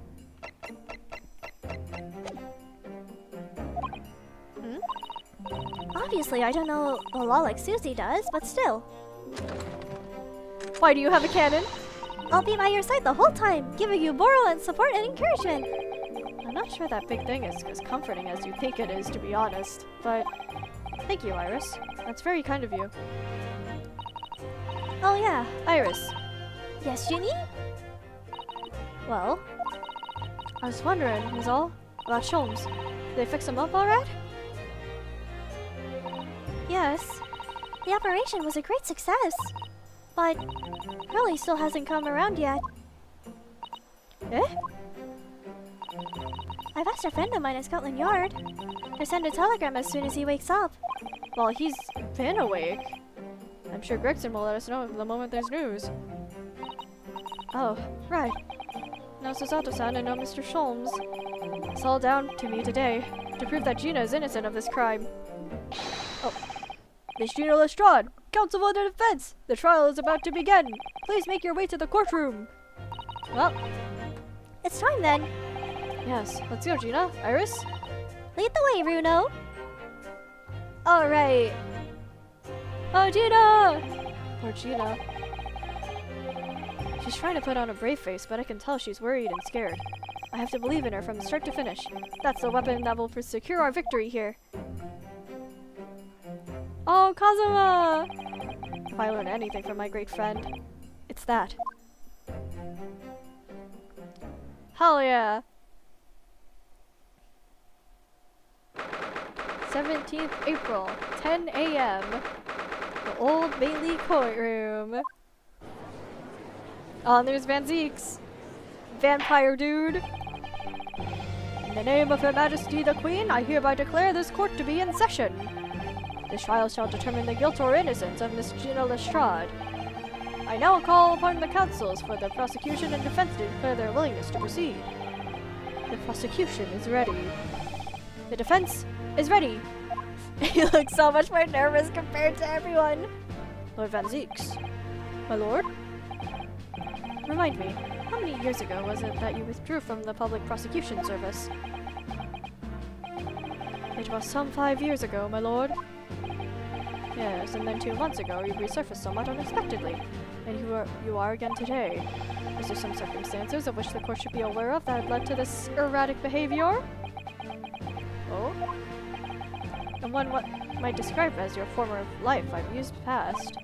Obviously, I don't know a lot like Susie does, but still. Why, do you have a cannon? I'll be by your side the whole time, giving you moral and support and encouragement. I'm not sure that big thing is as comforting as you think it is, to be honest. But thank you, Iris. That's very kind of you. Oh yeah. Iris. Yes, Ginny? Well, I was wondering, is all about Sholmes. Did they fix him up all right? Yes. The operation was a great success. But Hurley still hasn't come around yet. Eh? I've asked a friend of mine at Scotland Yard to send a telegram as soon as he wakes up. Well, he's been awake. I'm sure Gregson will let us know the moment there's news. Oh, right. Now Susato-san and now Mr. Sholmes. It's all down to me today to prove that Gina is innocent of this crime. Oh. Miss Gina Lestrade, Counsel for the Defense! The trial is about to begin! Please make your way to the courtroom! Well, It's time then. yes, let's go, Gina. Iris? Lead the way, Runo. Alright! Oh, Gina! Poor Gina. She's trying to put on a brave face, but I can tell she's worried and scared. I have to believe in her from start to finish. That's the weapon that will secure our victory here. Oh, Kazuma! If I learn anything from my great friend, it's that. Hell yeah! 17th April, 10 a.m. The Old Bailey courtroom. Oh, and there's Van Zeeks. Vampire dude. In the name of Her Majesty the Queen, I hereby declare this court to be in session. This trial shall determine the guilt or innocence of Miss Gina Lestrade. I now call upon the counsels for the prosecution and defense to declare their willingness to proceed. The prosecution is ready. The defense is ready. He looks so much more nervous compared to everyone. Lord Van Zeeks. My lord? Remind me, how many years ago was it that you withdrew from the public prosecution service? It was some 5 years ago, my lord. Yes, and then 2 months ago you resurfaced somewhat unexpectedly. And you are again today. Is there some circumstances of which the court should be aware of that led to this erratic behavior? Oh? And one what might describe as your former life I've used past.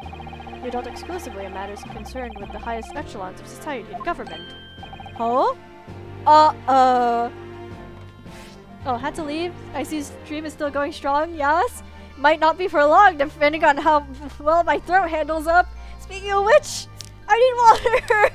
You dealt exclusively in matters concerned with the highest echelons of society and government. Huh? Oh, had to leave? I see stream is still going strong, yes? Might not be for long, depending on how well my throat handles up. Speaking of which, I need water!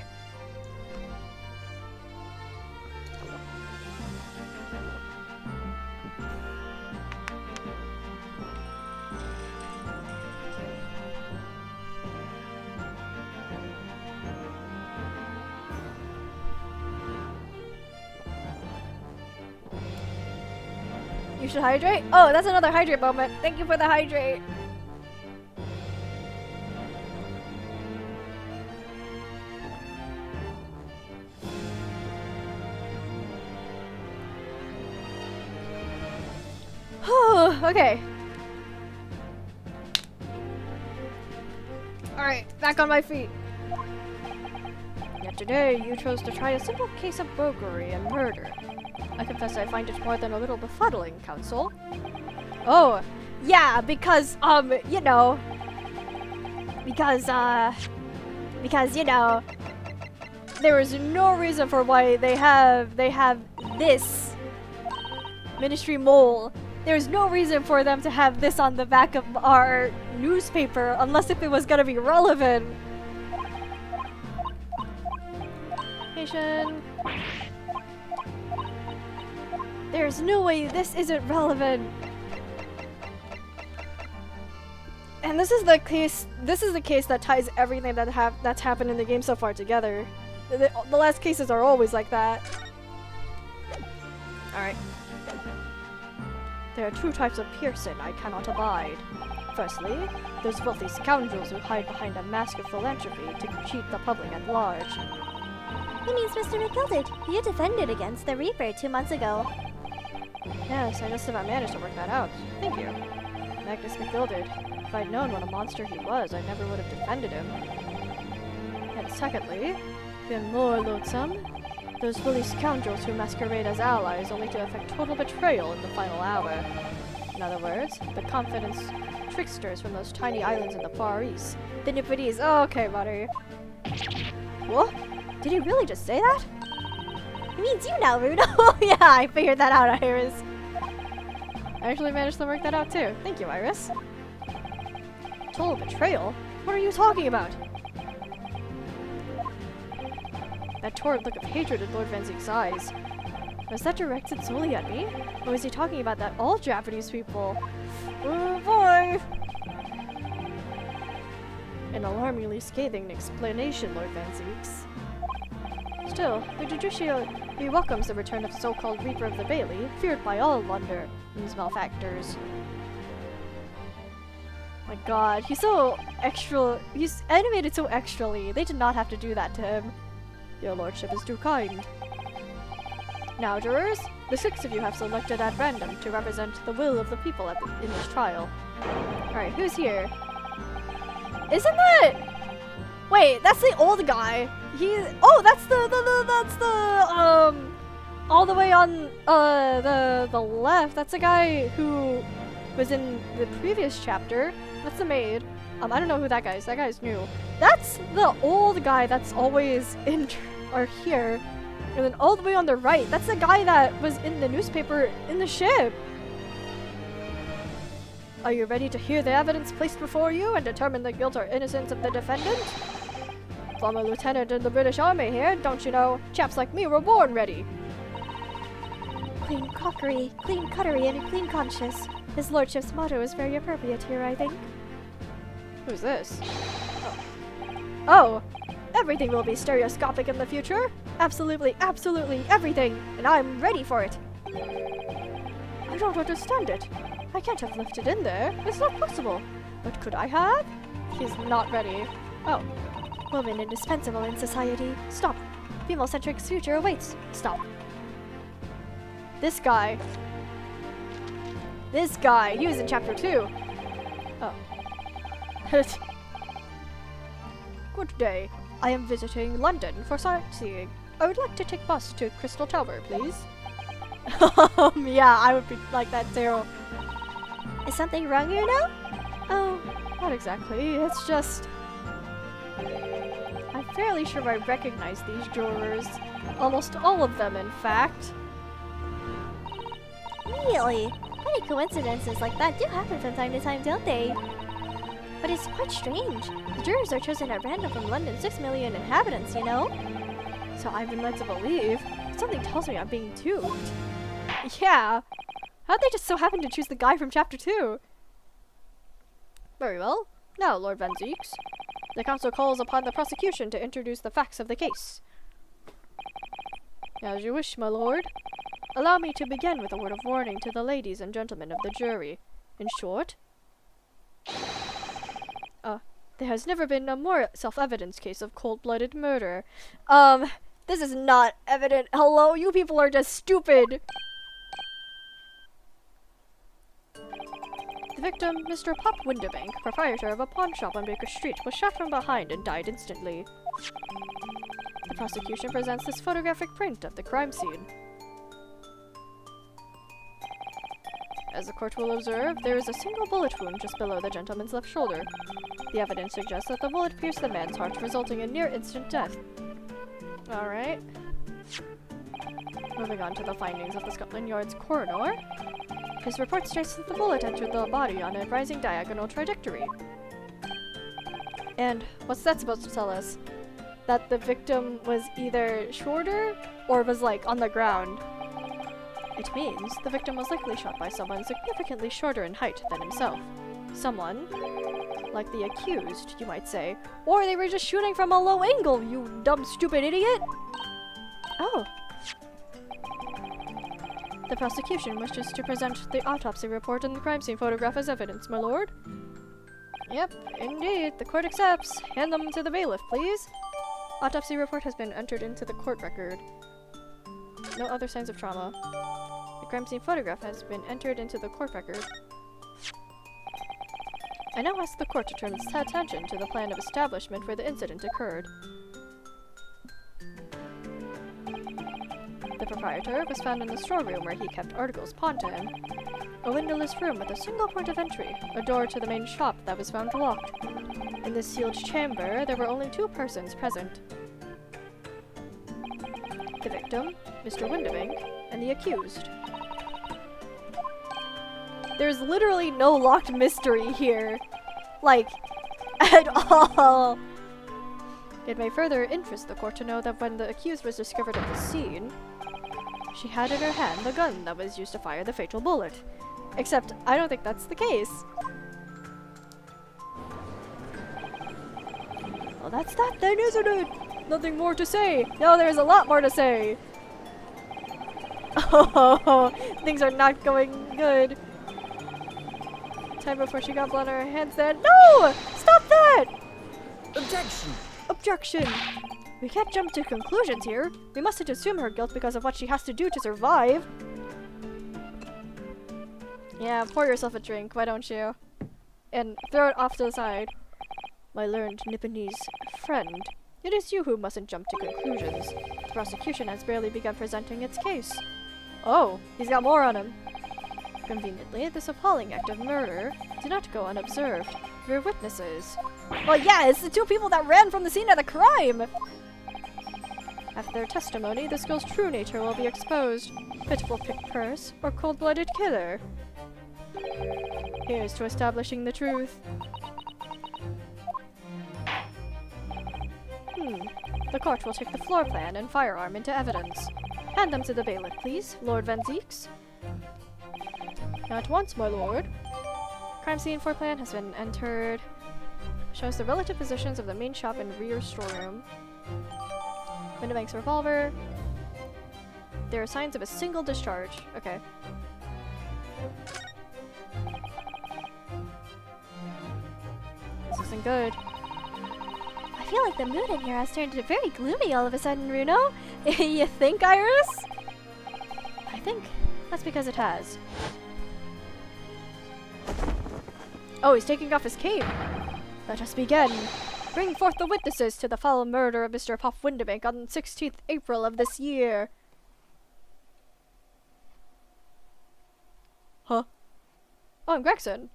You should hydrate? Oh, that's another hydrate moment. Thank you for the hydrate. Okay. Alright, back on my feet. Yet today, you chose to try a simple case of burglary and murder. I confess I find it more than a little befuddling, Counsel. Oh, yeah, because, you know, there is no reason for why they have this Ministry mole. There's no reason for them to have this on the back of our newspaper unless if it was gonna be relevant. Patient. There's no way this isn't relevant. And this is the case. This is the case that ties everything that's happened in the game so far together. The last cases are always like that. All right. There are two types of Pearson I cannot abide. Firstly, those wealthy scoundrels who hide behind a mask of philanthropy to cheat the public at large. He means Mr. McGilded. You defended against the Reaper 2 months ago. Yes, I just about managed to work that out. Thank you. Magnus McGilded. If I'd known what a monster he was, I never would have defended him. And secondly, even more loathsome, those bully scoundrels who masquerade as allies only to effect total betrayal in the final hour. In other words, the confidence tricksters from those tiny islands in the Far East. The Nipponese. Oh, okay, buddy. What? Did he really just say that? He means you now, Rudo. Oh yeah, I figured that out, Iris. I actually managed to work that out too. Thank you, Iris. Total betrayal? What are you talking about? That torrid look of hatred in Lord Van Zeek's eyes. Was that directed solely at me? Or was he talking about that all Japanese people? Oh boy! An alarmingly scathing explanation, Lord Van Zeek's. Still, the judiciary welcomes the return of the so-called Reaper of the Bailey, feared by all London's malefactors. My god, he's so extra. He's animated so extrally. They did not have to do that to him. Your lordship is too kind. Now, jurors, the 6 of you have selected at random to represent the will of the people in this trial. Alright, who's here? Isn't that... Wait, that's the old guy. Oh, that's all the way on, the left. That's the guy who was in the previous chapter. That's the maid. I don't know who that guy is. That guy's new. That's the old guy that's always in, or here. And then all the way on the right, that's the guy that was in the newspaper in the ship. Are you ready to hear the evidence placed before you and determine the guilt or innocence of the defendant? Former lieutenant in the British Army here, don't you know? Chaps like me were born ready. Clean cockery, clean cuttery, and a clean conscience. His lordship's motto is very appropriate here, I think. Who's this? Oh, everything will be stereoscopic in the future. Absolutely, absolutely everything. And I'm ready for it. I don't understand it. I can't have left it in there. It's not possible. But could I have? He's not ready. Oh. Woman indispensable in society. Stop. Female-centric future awaits. Stop. This guy. This guy. He was in chapter 2. Oh. Good day. I am visiting London for sightseeing. I would like to take bus to Crystal Tower, please. Yeah, I would be like that too. Is something wrong here now? Oh, not exactly. It's just... I'm fairly sure I recognize these jurors. Almost all of them, in fact. Really? Funny coincidences like that do happen from time to time, don't they? But it's quite strange. The jurors are chosen at random from London's 6 million inhabitants, you know? So I've been led to believe. Something tells me I'm being duped. Yeah. How'd they just so happen to choose the guy from chapter 2? Very well. Now, Lord Van Zeeks, the council calls upon the prosecution to introduce the facts of the case. As you wish, my lord. Allow me to begin with a word of warning to the ladies and gentlemen of the jury. In short, there has never been a more self-evident case of cold-blooded murder. This is not evident. Hello, you people are just stupid. The victim, Mr. Pop Windibank, proprietor of a pawn shop on Baker Street, was shot from behind and died instantly. The prosecution presents this photographic print of the crime scene. As the court will observe, there is a single bullet wound just below the gentleman's left shoulder. The evidence suggests that the bullet pierced the man's heart, resulting in near-instant death. Alright. Moving on to the findings of the Scotland Yard's coroner. His report states that the bullet entered the body on a rising diagonal trajectory. And what's that supposed to tell us? That the victim was either shorter or was like on the ground. It means the victim was likely shot by someone significantly shorter in height than himself. Someone like the accused, you might say. Or they were just shooting from a low angle, you dumb, stupid idiot! Oh. The prosecution wishes to present the autopsy report and the crime scene photograph as evidence, my lord. Yep, indeed. The court accepts. Hand them to the bailiff, please. Autopsy report has been entered into the court record. No other signs of trauma. The crime scene photograph has been entered into the court record. I now ask the court to turn its attention to the plan of establishment where the incident occurred. The proprietor was found in the storeroom where he kept articles pawned to him. A windowless room with a single point of entry, a door to the main shop that was found locked. In this sealed chamber, there were only 2 persons present. The victim, Mr. Windibank, and the accused. There's literally no locked mystery here. Like, at all. It may further interest the court to know that when the accused was discovered at the scene, she had in her hand the gun that was used to fire the fatal bullet. Except, I don't think that's the case. Well, that's that then, isn't it? Nothing more to say. No, there's a lot more to say. Oh, things are not going good. Time before she got blood on her hands then. No! Stop that! Objection! Objection! We can't jump to conclusions here. We mustn't assume her guilt because of what she has to do to survive. Yeah, pour yourself a drink, why don't you? And throw it off to the side. My learned Nipponese friend, it is you who mustn't jump to conclusions. The prosecution has barely begun presenting its case. Oh, he's got more on him. Conveniently, this appalling act of murder did not go unobserved. There were witnesses. Well, yeah, it's the 2 people that ran from the scene of the crime! After their testimony, this girl's true nature will be exposed. Pitiful picked purse, or cold-blooded killer. Here's to establishing the truth. The court will take the floor plan and firearm into evidence. Hand them to the bailiff, please, Lord Van Zeeks. At once, my lord. Crime scene floor plan has been entered. Shows the relative positions of the main shop and rear storeroom. Windibank's revolver. There are signs of a single discharge. Okay. This isn't good. I feel like the mood in here has turned very gloomy all of a sudden, Runo. You think, Iris? I think that's because it has. Oh, he's taking off his cape. Let us begin. Bring forth the witnesses to the foul murder of Mr. Puff Windibank on 16th April of this year. Huh? Oh, I'm Gregson.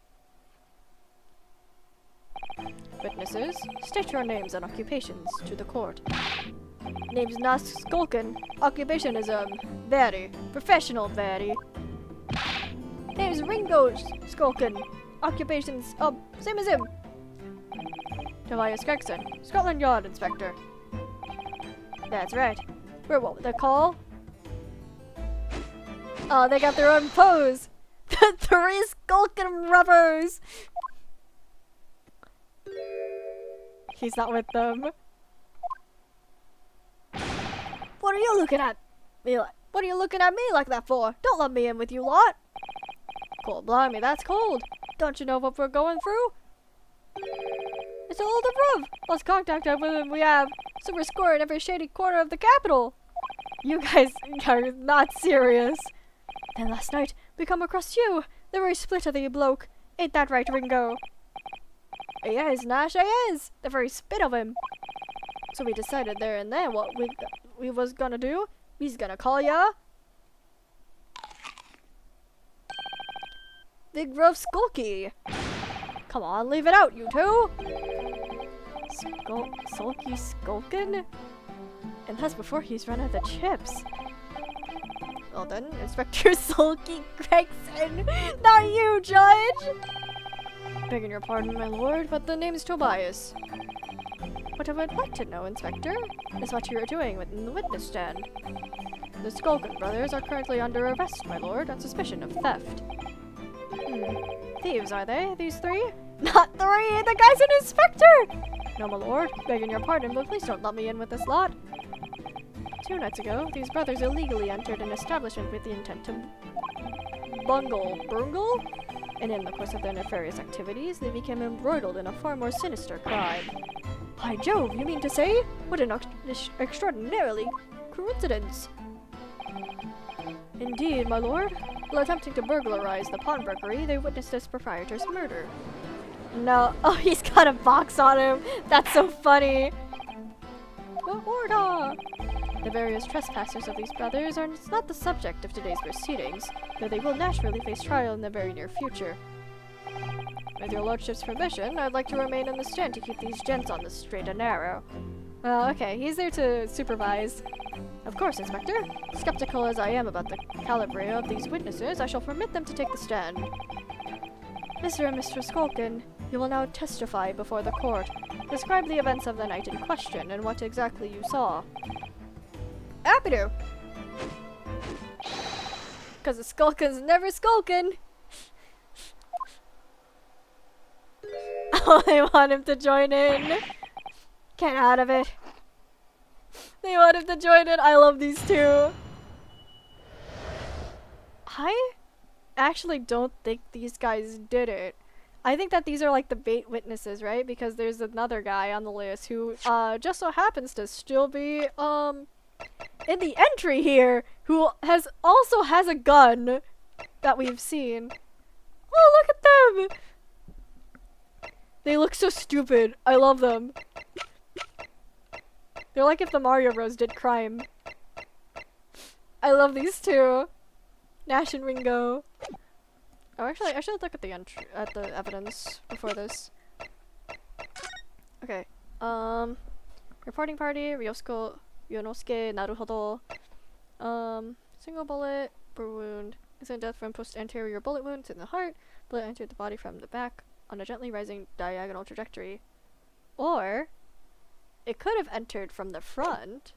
Witnesses, state your names and occupations to the court. Name's not Skulkin. Occupation is, baddie. Professional baddie. Name's Ringo Skulkin. Occupation's, same as him. Tobias Gregson, Scotland Yard Inspector. That's right. We're what they call? Oh, they got their own pose. The 3 Skulkin rubbers. He's not with them. What are you looking at me like? What are you looking at me like that for? Don't let me in with you lot. Cold blimey, that's cold. Don't you know what we're going through? It's all the roof. Lost contact with him we have. So we're scoring every shady corner of the capital. You guys are not serious. Then last night, we come across you. The very split of the bloke. Ain't that right, Ringo? He is, Nash, he is. The very spit of him. So we decided there and then what we was gonna do. We's gonna call ya Big Rough Skulky. Come on, leave it out, you two. Sulky Skulkin? And that's before he's run out of chips. Well then, Inspector Sulky Gregson. Not you, Judge! Begging your pardon, my lord, but the name's Tobias. What I would like to know, Inspector, is what you are doing in the witness stand. The Skulkin brothers are currently under arrest, my lord, on suspicion of theft. Thieves, are they, these 3? Not 3! The guy's an inspector! No, my lord. Begging your pardon, but please don't let me in with this lot. 2 nights ago, these brothers illegally entered an establishment with the intent to bungle, and in the course of their nefarious activities, they became embroiled in a far more sinister crime. By Jove, you mean to say? What an extraordinarily coincidence! Indeed, my lord. While attempting to burglarize the pawnbrokery, they witnessed its proprietor's murder. No. Oh, he's got a box on him. That's so funny. Order! The various trespassers of these brothers are not the subject of today's proceedings, though they will naturally face trial in the very near future. With your lordship's permission, I'd like to remain in the stand to keep these gents on the straight and narrow. Well, okay, he's there to supervise. Of course, Inspector. Skeptical as I am about the caliber of these witnesses, I shall permit them to take the stand. Mr. and Mr. Skulkin, you will now testify before the court. Describe the events of the night in question and what exactly you saw. Happy to! Because the Skulkin's never skulking! Oh, they want him to join in! Get out of it! They want him to join in! I love these two! I actually don't think these guys did it. I think that these are like the bait witnesses, right? Because there's another guy on the list who just so happens to still be in the entry here, who also has a gun that we've seen. Oh, look at them! They look so stupid. I love them. They're like if the Mario Bros did crime. I love these two. Nash and Ringo. Oh, actually, I should look at the evidence before this. Okay. Reporting party, Ryosuke, Yonosuke, Naruhodo. Single bullet, wound. Instant death from post-anterior bullet wounds in the heart. Bullet entered the body from the back on a gently rising diagonal trajectory. Or, it could have entered from the front,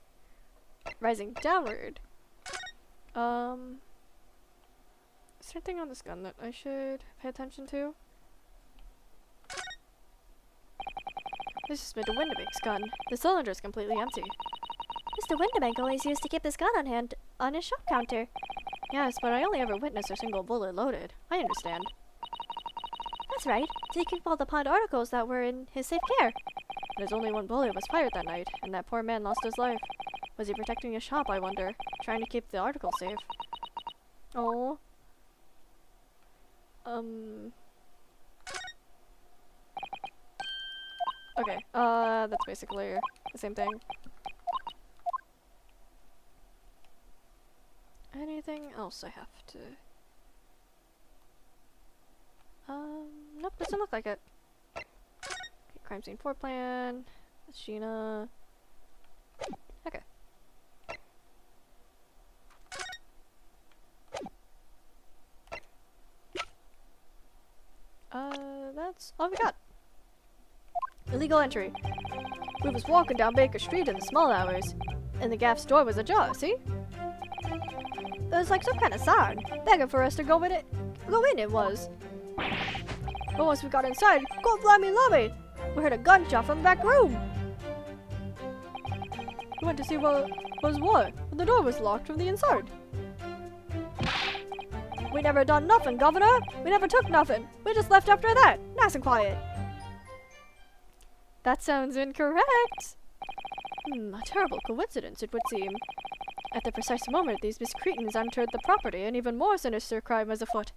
rising downward. Is there anything on this gun that I should pay attention to? This is Mr. Windibank's gun. The cylinder is completely empty. Mr. Windibank always used to keep this gun on hand on his shop counter. Yes, but I only ever witnessed a single bullet loaded. I understand. That's right. So he keep all the pawned articles that were in his safe care. There's only one bullet was fired that night, and that poor man lost his life. Was he protecting his shop, I wonder? Trying to keep the articles safe? Oh. Okay, that's basically the same thing. Anything else I have to... Nope, doesn't look like it. Okay, crime scene floor plan. That's Sheena. Okay. That's all we got. Illegal entry. We was walking down Baker Street in the small hours, and the gaff's door was ajar, see? It was like some kind of sign, begging for us to go in it was. But once we got inside, God blimey lobby, we heard a gunshot from the back room. We went to see what was what, but the door was locked from the inside. We never done nothing, Governor. We never took nothing. We just left after that, nice and quiet. That sounds incorrect. A terrible coincidence, it would seem. At the precise moment these miscreants entered the property, an even more sinister crime was afoot.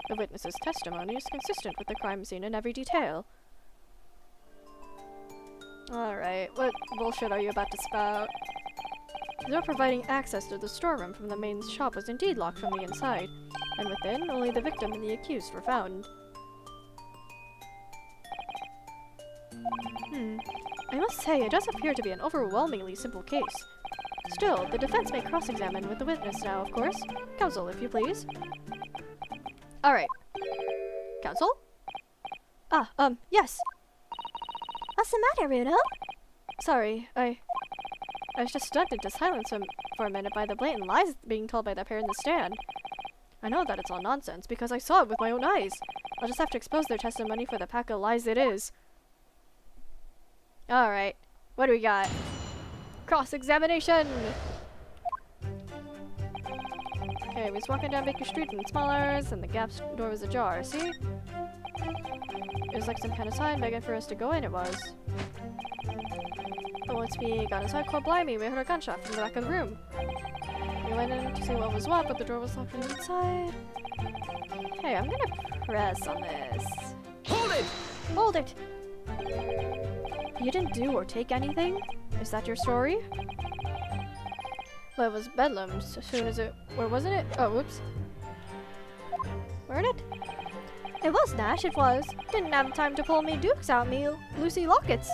The witness's testimony is consistent with the crime scene in every detail. Alright, what bullshit are you about to spout? The door providing access to the storeroom from the main shop was indeed locked from the inside, and within, only the victim and the accused were found. I must say, it does appear to be an overwhelmingly simple case. Still, the defense may cross-examine with the witness now, of course. Counsel, if you please. Alright. Counsel? Yes. What's the matter, Runo? Sorry, I was just stunned into silence for a minute by the blatant lies being told by that pair in the stand. I know that it's all nonsense because I saw it with my own eyes. I'll just have to expose their testimony for the pack of lies it is. Alright, what do we got? Cross-examination! Okay, we was walking down Baker Street in small hours, and the gap's door was ajar, see? It was like some kind of sign begging for us to go in, it was. But once we got inside, quite blimey, we heard a gunshot from the back of the room. We went in to see what was what, but the door was locked from the inside. Okay, I'm gonna press on this. Hold it! Hold it! You didn't do or take anything? Is that your story? Well, it was bedlam as soon as it... Where wasn't it? Oh, whoops. Weren't it? It was, Nash, it was. Didn't have time to pull me dukes out me Lucy lockets.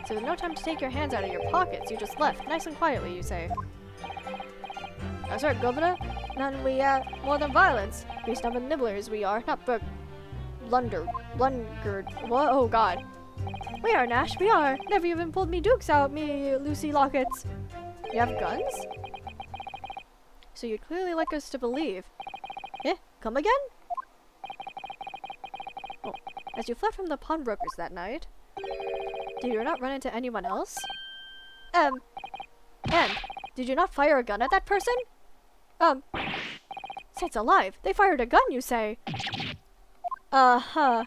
So with no time to take your hands out of your pockets, you just left, nice and quietly, you say. That's right, Governor. None we, more than violence. We stubborn nibblers we are, not blungered. What? Oh, God. We are, Nash, we are. Never even pulled me dukes out me Lucy lockets. You have guns? So you'd clearly like us to believe. Eh? Come again? Oh, as you fled from the pawnbrokers that night, did you not run into anyone else? And did you not fire a gun at that person? Sakes alive, they fired a gun, you say? Uh-huh.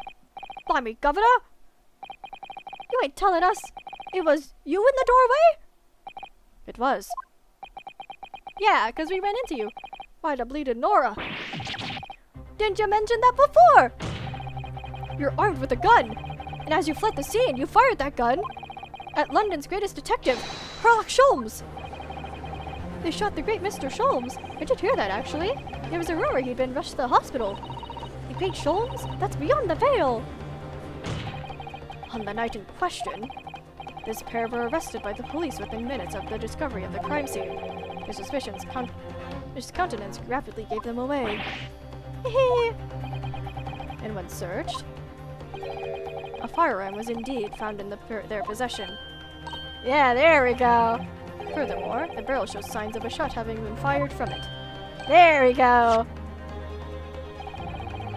Blimey, Governor? You ain't telling us it was you in the doorway? It was. Yeah, 'cause we ran into you. Why the bleeding Nora? Didn't you mention that before? You're armed with a gun, and as you fled the scene, you fired that gun at London's greatest detective, Sherlock Sholmes. They shot the great Mr. Sholmes. I did hear that, actually. There was a rumor he'd been rushed to the hospital. The great Sholmes? That's beyond the veil. On the night in question, this pair were arrested by the police within minutes of the discovery of the crime scene. Their suspicions, his countenance rapidly gave them away. And when searched, a firearm was indeed found in their possession. Yeah, there we go. Furthermore, the barrel shows signs of a shot having been fired from it. There we go.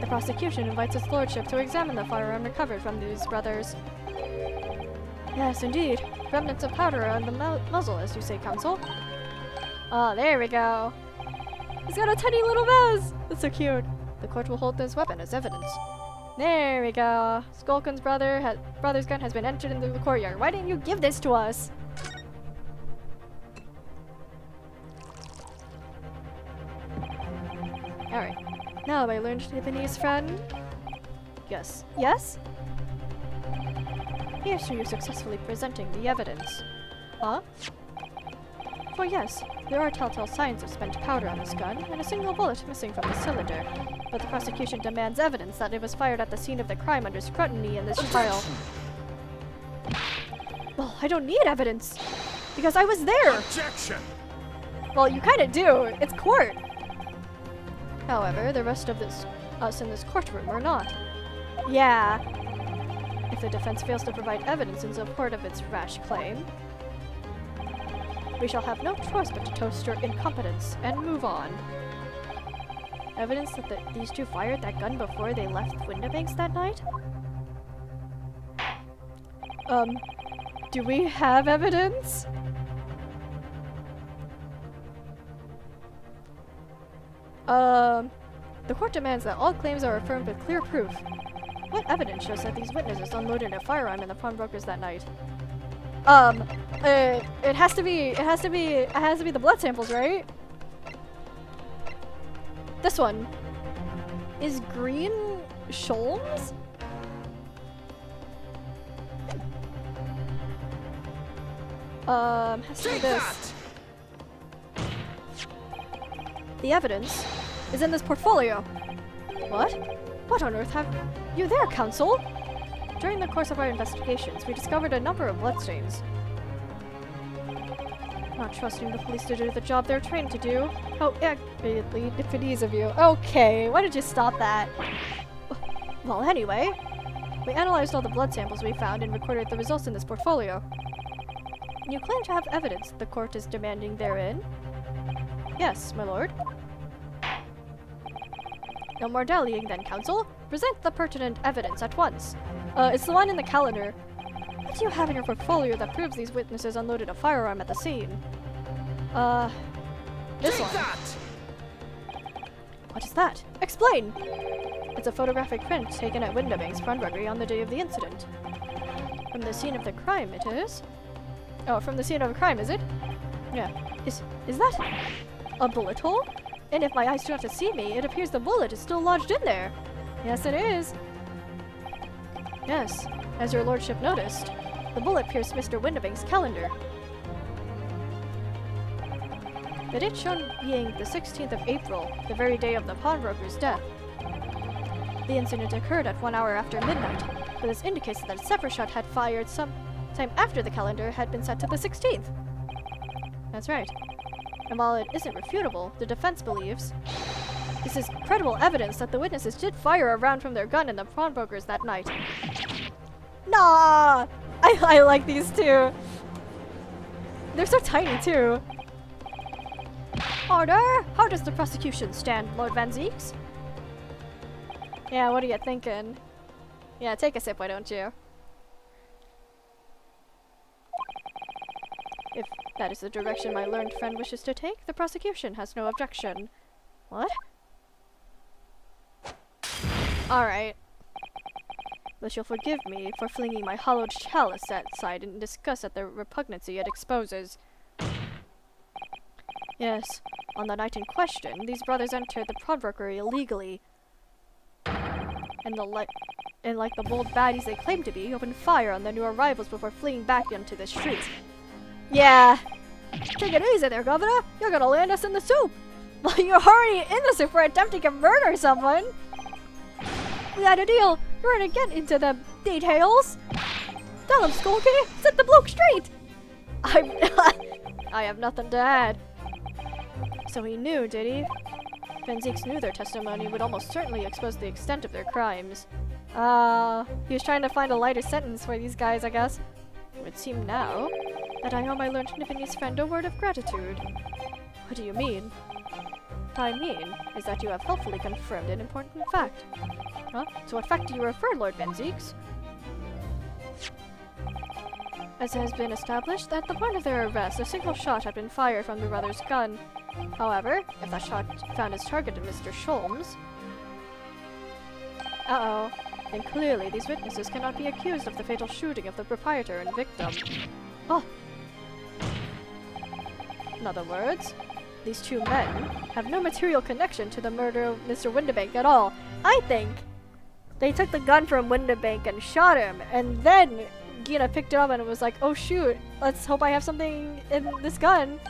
The prosecution invites its lordship to examine the firearm recovered from these brothers. Yes, indeed. Remnants of powder on the muzzle, as you say, counsel. Oh, there we go. He's got a tiny little mouse. That's so cute. The court will hold this weapon as evidence. There we go. Skulkin's brother's gun has been entered into the courtyard. Why didn't you give this to us? Alright. Now have I learned Tiffany's friend? Yes. Yes? Here's to you successfully presenting the evidence. Huh? For yes, there are telltale signs of spent powder on this gun, and a single bullet missing from the cylinder. But the prosecution demands evidence that it was fired at the scene of the crime under scrutiny in this trial. Well, I don't need evidence, because I was there! Objection! Well, you kinda do. It's court. However, the rest of us in this courtroom are not. Yeah. If the defense fails to provide evidence in support of its rash claim, we shall have no choice but to toast your incompetence and move on. Evidence that these two fired that gun before they left Windibank that night? Do we have evidence? The court demands that all claims are affirmed with clear proof. What evidence shows that these witnesses unloaded a firearm in the pawnbrokers that night? It has to be the blood samples, right? This one. Is Green Sholmes? Has to be this. The evidence is in this portfolio. What? What on earth have you there, counsel? During the course of our investigations, we discovered a number of bloodstains. Not trusting the police to do the job they're trained to do. How accurately diffidese of you. Okay, why did you stop that? Well, anyway, we analyzed all the blood samples we found and recorded the results in this portfolio. You claim to have evidence the court is demanding therein? Yes, my lord. No more dallying then, counsel. Present the pertinent evidence at once. It's the one in the calendar. What do you have in your portfolio that proves these witnesses unloaded a firearm at the scene? This Take one. that! What is that? Explain! It's a photographic print taken at Windibank's pawnbrokery on the day of the incident. From the scene of the crime, it is? Oh, from the scene of a crime, is it? Yeah. Is that a bullet hole? And if my eyes do not deceive me, it appears the bullet is still lodged in there. Yes, it is. Yes, as your lordship noticed, the bullet pierced Mr. Windibank's calendar. The date shown being the 16th of April, the very day of the pawnbroker's death. The incident occurred at 1 hour after midnight, but this indicates that a separate shot had fired some time after the calendar had been set to the 16th. That's right. And while it isn't refutable, the defense believes this is credible evidence that the witnesses did fire a round from their gun in the pawnbrokers that night. Nah! I like these two. They're so tiny too. Order! How does the prosecution stand, Lord Van Zeeks? Yeah, what are you thinking? Yeah, take a sip, why don't you? If that is the direction my learned friend wishes to take, the prosecution has no objection. What? Alright. But you'll forgive me for flinging my hollowed chalice outside in disgust at the repugnancy it exposes. Yes, on the night in question, these brothers entered the pawnbrokery illegally. And like the bold baddies they claim to be, opened fire on the new arrivals before fleeing back into the streets. Yeah. Take it easy there, Governor. You're gonna land us in the soup. Well, you're already in the soup for attempting to murder someone. We had a deal. You're gonna get into the details. Tell him, Skulky. Set the bloke straight. I have nothing to add. So he knew, did he? Van Zeeks knew their testimony would almost certainly expose the extent of their crimes. He was trying to find a lighter sentence for these guys, I guess. It would seem now that I owe my learned Niffinese friend a word of gratitude. What do you mean? What I mean is that you have helpfully confirmed an important fact. Huh? To what fact do you refer, Lord Van Zeeks? As has been established, at the point of their arrest, a single shot had been fired from the brother's gun. However, if that shot found its target in Mr. Sholmes... Uh-oh. Then clearly these witnesses cannot be accused of the fatal shooting of the proprietor and victim. Oh! In other words, these two men have no material connection to the murder of Mr. Windibank at all. I think they took the gun from Windibank and shot him, and then Gina picked it up and was like, oh shoot, let's hope I have something in this gun.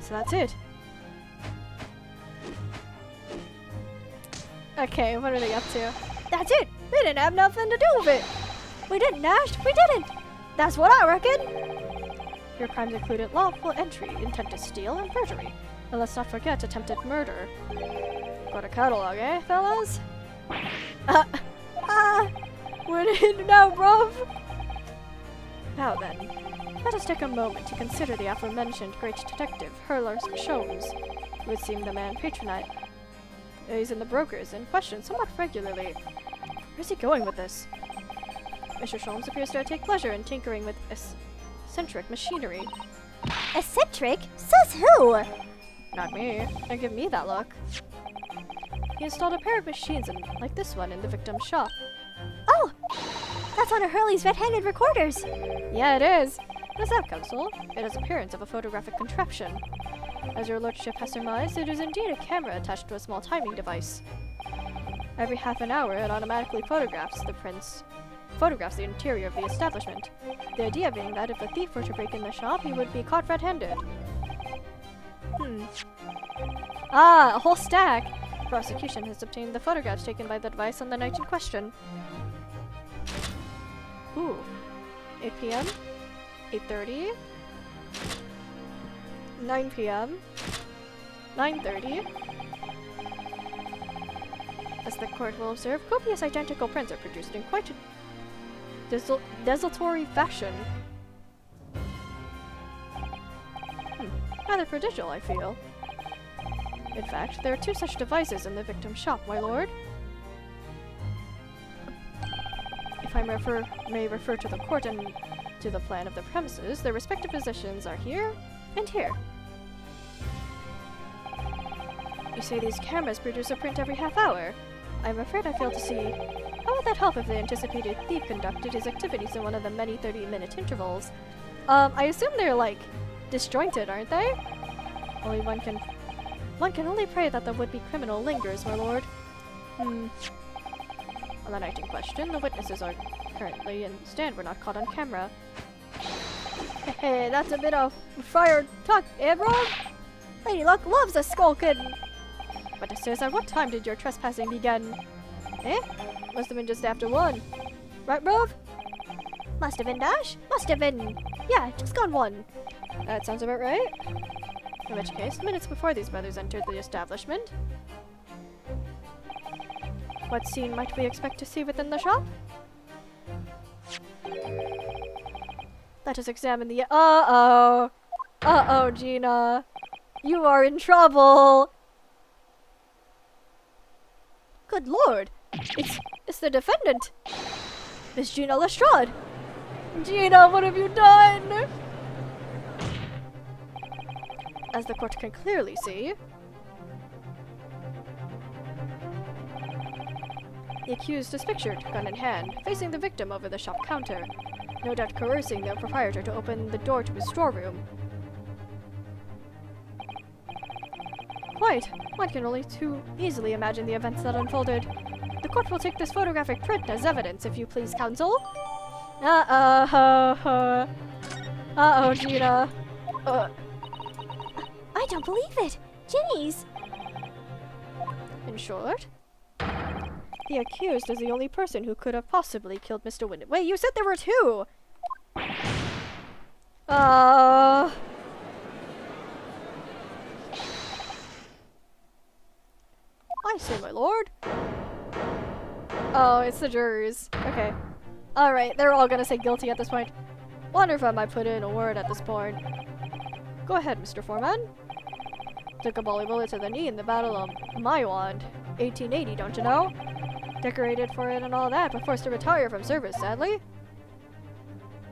So that's it. Okay, what are they up to? That's it! We didn't have nothing to do with it! We didn't, Nash! We didn't! That's what I reckon! Your crimes included lawful entry, intent to steal, and perjury. And let's not forget attempted murder. Got a catalog, eh, fellas? What in now, bruv? Now then, let us take a moment to consider the aforementioned great detective, Herler Sholmes. It would seem the man patronized. He's in the brokers in question somewhat regularly. Where's he going with this? Mr. Sholmes appears to take pleasure in tinkering with eccentric machinery. Eccentric? Says who? Not me. Don't give me that look. He installed a pair of machines like this one in the victim's shop. Oh! That's one of Hurley's red-handed recorders. Yeah, it is. What is that, Counsel? It has appearance of a photographic contraption. As your lordship has surmised, it is indeed a camera attached to a small timing device. Every half an hour, it automatically photographs the interior of the establishment. The idea being that if a thief were to break in the shop, he would be caught red-handed. A whole stack! The prosecution has obtained the photographs taken by the device on the night in question. Ooh. 8 p.m. 8:30. 9 p.m. 9:30. As the court will observe, copious identical prints are produced in quite a desultory fashion. Rather prodigal, I feel. In fact, there are 2 such devices in the victim's shop, my lord. if I may refer to the court and to the plan of the premises, their respective positions are here and here. You say these cameras produce a print every half hour. I'm afraid I fail to see. How would that help if the anticipated thief conducted his activities in one of the many 30-minute intervals? I assume they're, like, disjointed, aren't they? Only one can only pray that the would-be criminal lingers, my lord. On the night in question, the witnesses are currently in stand were not caught on camera. Hey, that's a bit of friar talk, eh, bro? Lady Luck loves a skulkin'. Witnesses, at what time did your trespassing begin? Eh? Must have been just after 1. Right, bro? Must have been, Dash. Must have been. Yeah, just gone 1. That sounds about right. In which case, minutes before these brothers entered the establishment. What scene might we expect to see within the shop? Let us examine the— Uh-oh! Uh-oh, Gina! You are in trouble! Good lord! It's the defendant! Miss Gina Lestrade! Gina, what have you done? As the court can clearly see, the accused is pictured, gun in hand, facing the victim over the shop counter, no doubt coercing the proprietor to open the door to his storeroom. Quite. One can only too easily imagine the events that unfolded. The court will take this photographic print as evidence, if you please, counsel. Uh-oh, Gina. I don't believe it. Ginny's. In short, the accused is the only person who could have possibly killed Mr. Windibank. Wait, you said there were 2! I say, my lord. Oh, it's the jurors. Okay. Alright, they're all gonna say guilty at this point. Wonder if I might put in a word at this point. Go ahead, Mr. Foreman. Took a bully bullet to the knee in the Battle of Maiwand. 1880, don't you know? Decorated for it and all that, but forced to retire from service, sadly.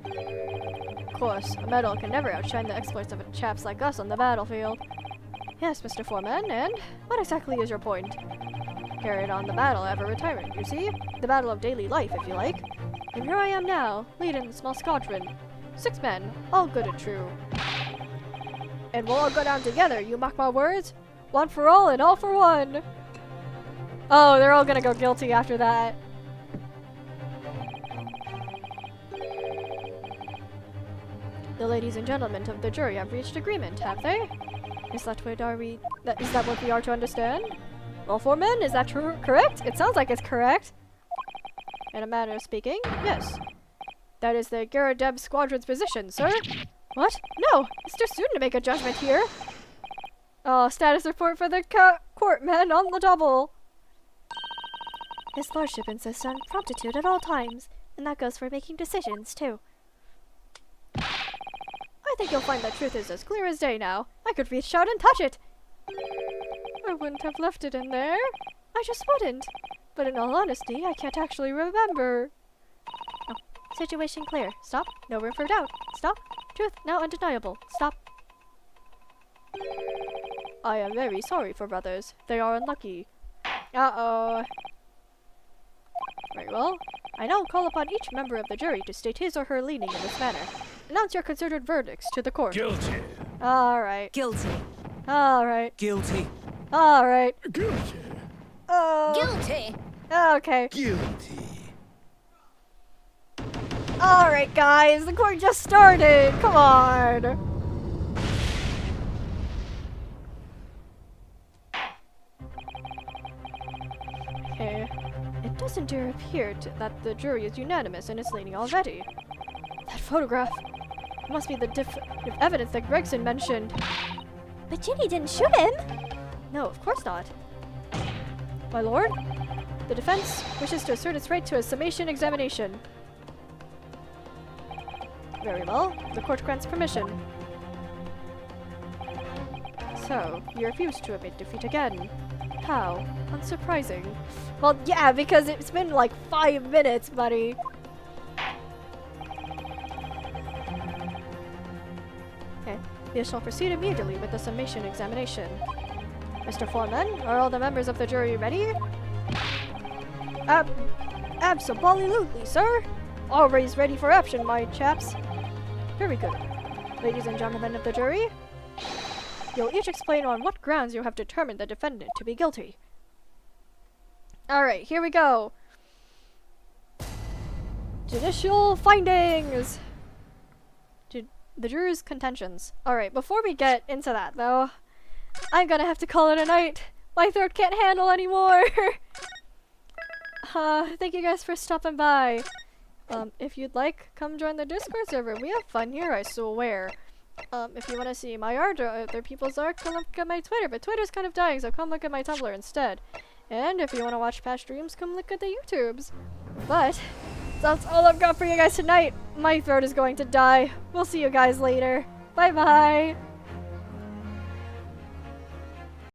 Of course, a medal can never outshine the exploits of chaps like us on the battlefield. Yes, Mr. Foreman, and what exactly is your point? Carried on the battle ever retirement, you see? The battle of daily life, if you like. And here I am now, leading the small squadron. 6 men, all good and true. And we'll all go down together, you mock my words? One for all and all for one. Oh, they're all gonna go guilty after that. The ladies and gentlemen of the jury have reached agreement, have they? Is that what we are to understand? Well, Foreman, is that correct? It sounds like it's correct. In a manner of speaking, yes. That is the Garadeb squadron's position, sir. What? No! It's too soon to make a judgment here. Oh, status report for the court, men, on the double. His lordship insists on promptitude at all times, and that goes for making decisions, too. I think you'll find the truth is as clear as day now. I could reach out and touch it. I wouldn't have left it in there. I just wouldn't. But in all honesty, I can't actually remember. Oh, situation clear. Stop. No room for doubt. Stop. Truth now undeniable. Stop. I am very sorry for brothers. They are unlucky. Uh-oh. Very well. I now call upon each member of the jury to state his or her leaning in this manner. Announce your considered verdicts to the court. Guilty. Alright. Guilty. Alright. Guilty. Alright. Guilty. Guilty. Okay. Guilty. Alright, guys. The court just started. Come on. Okay. It doesn't appear that the jury is unanimous in its leaning already. That photograph must be the definitive evidence that Gregson mentioned. But Ginny didn't shoot him. No, of course not. My lord, the defense wishes to assert its right to a summation examination. Very well, the court grants permission. So, you refuse to admit defeat again. How? Unsurprising. Well, yeah, because it's been like 5 minutes, buddy. We shall proceed immediately with the summation examination. Mr. Foreman, are all the members of the jury ready? Absolutely, sir. Always ready for action, my chaps. Very good. Ladies and gentlemen of the jury, you'll each explain on what grounds you have determined the defendant to be guilty. Alright, here we go. Judicial findings! The jurors' contentions. Alright, before we get into that, though, I'm gonna have to call it a night. My throat can't handle anymore! Thank you guys for stopping by. If you'd like, come join the Discord server. We have fun here, I swear. If you want to see my art or other people's art, come look at my Twitter. But Twitter's kind of dying, so come look at my Tumblr instead. And if you want to watch past streams, come look at the YouTubes. But that's all I've got for you guys tonight. My throat is going to die. We'll see you guys later. Bye-bye.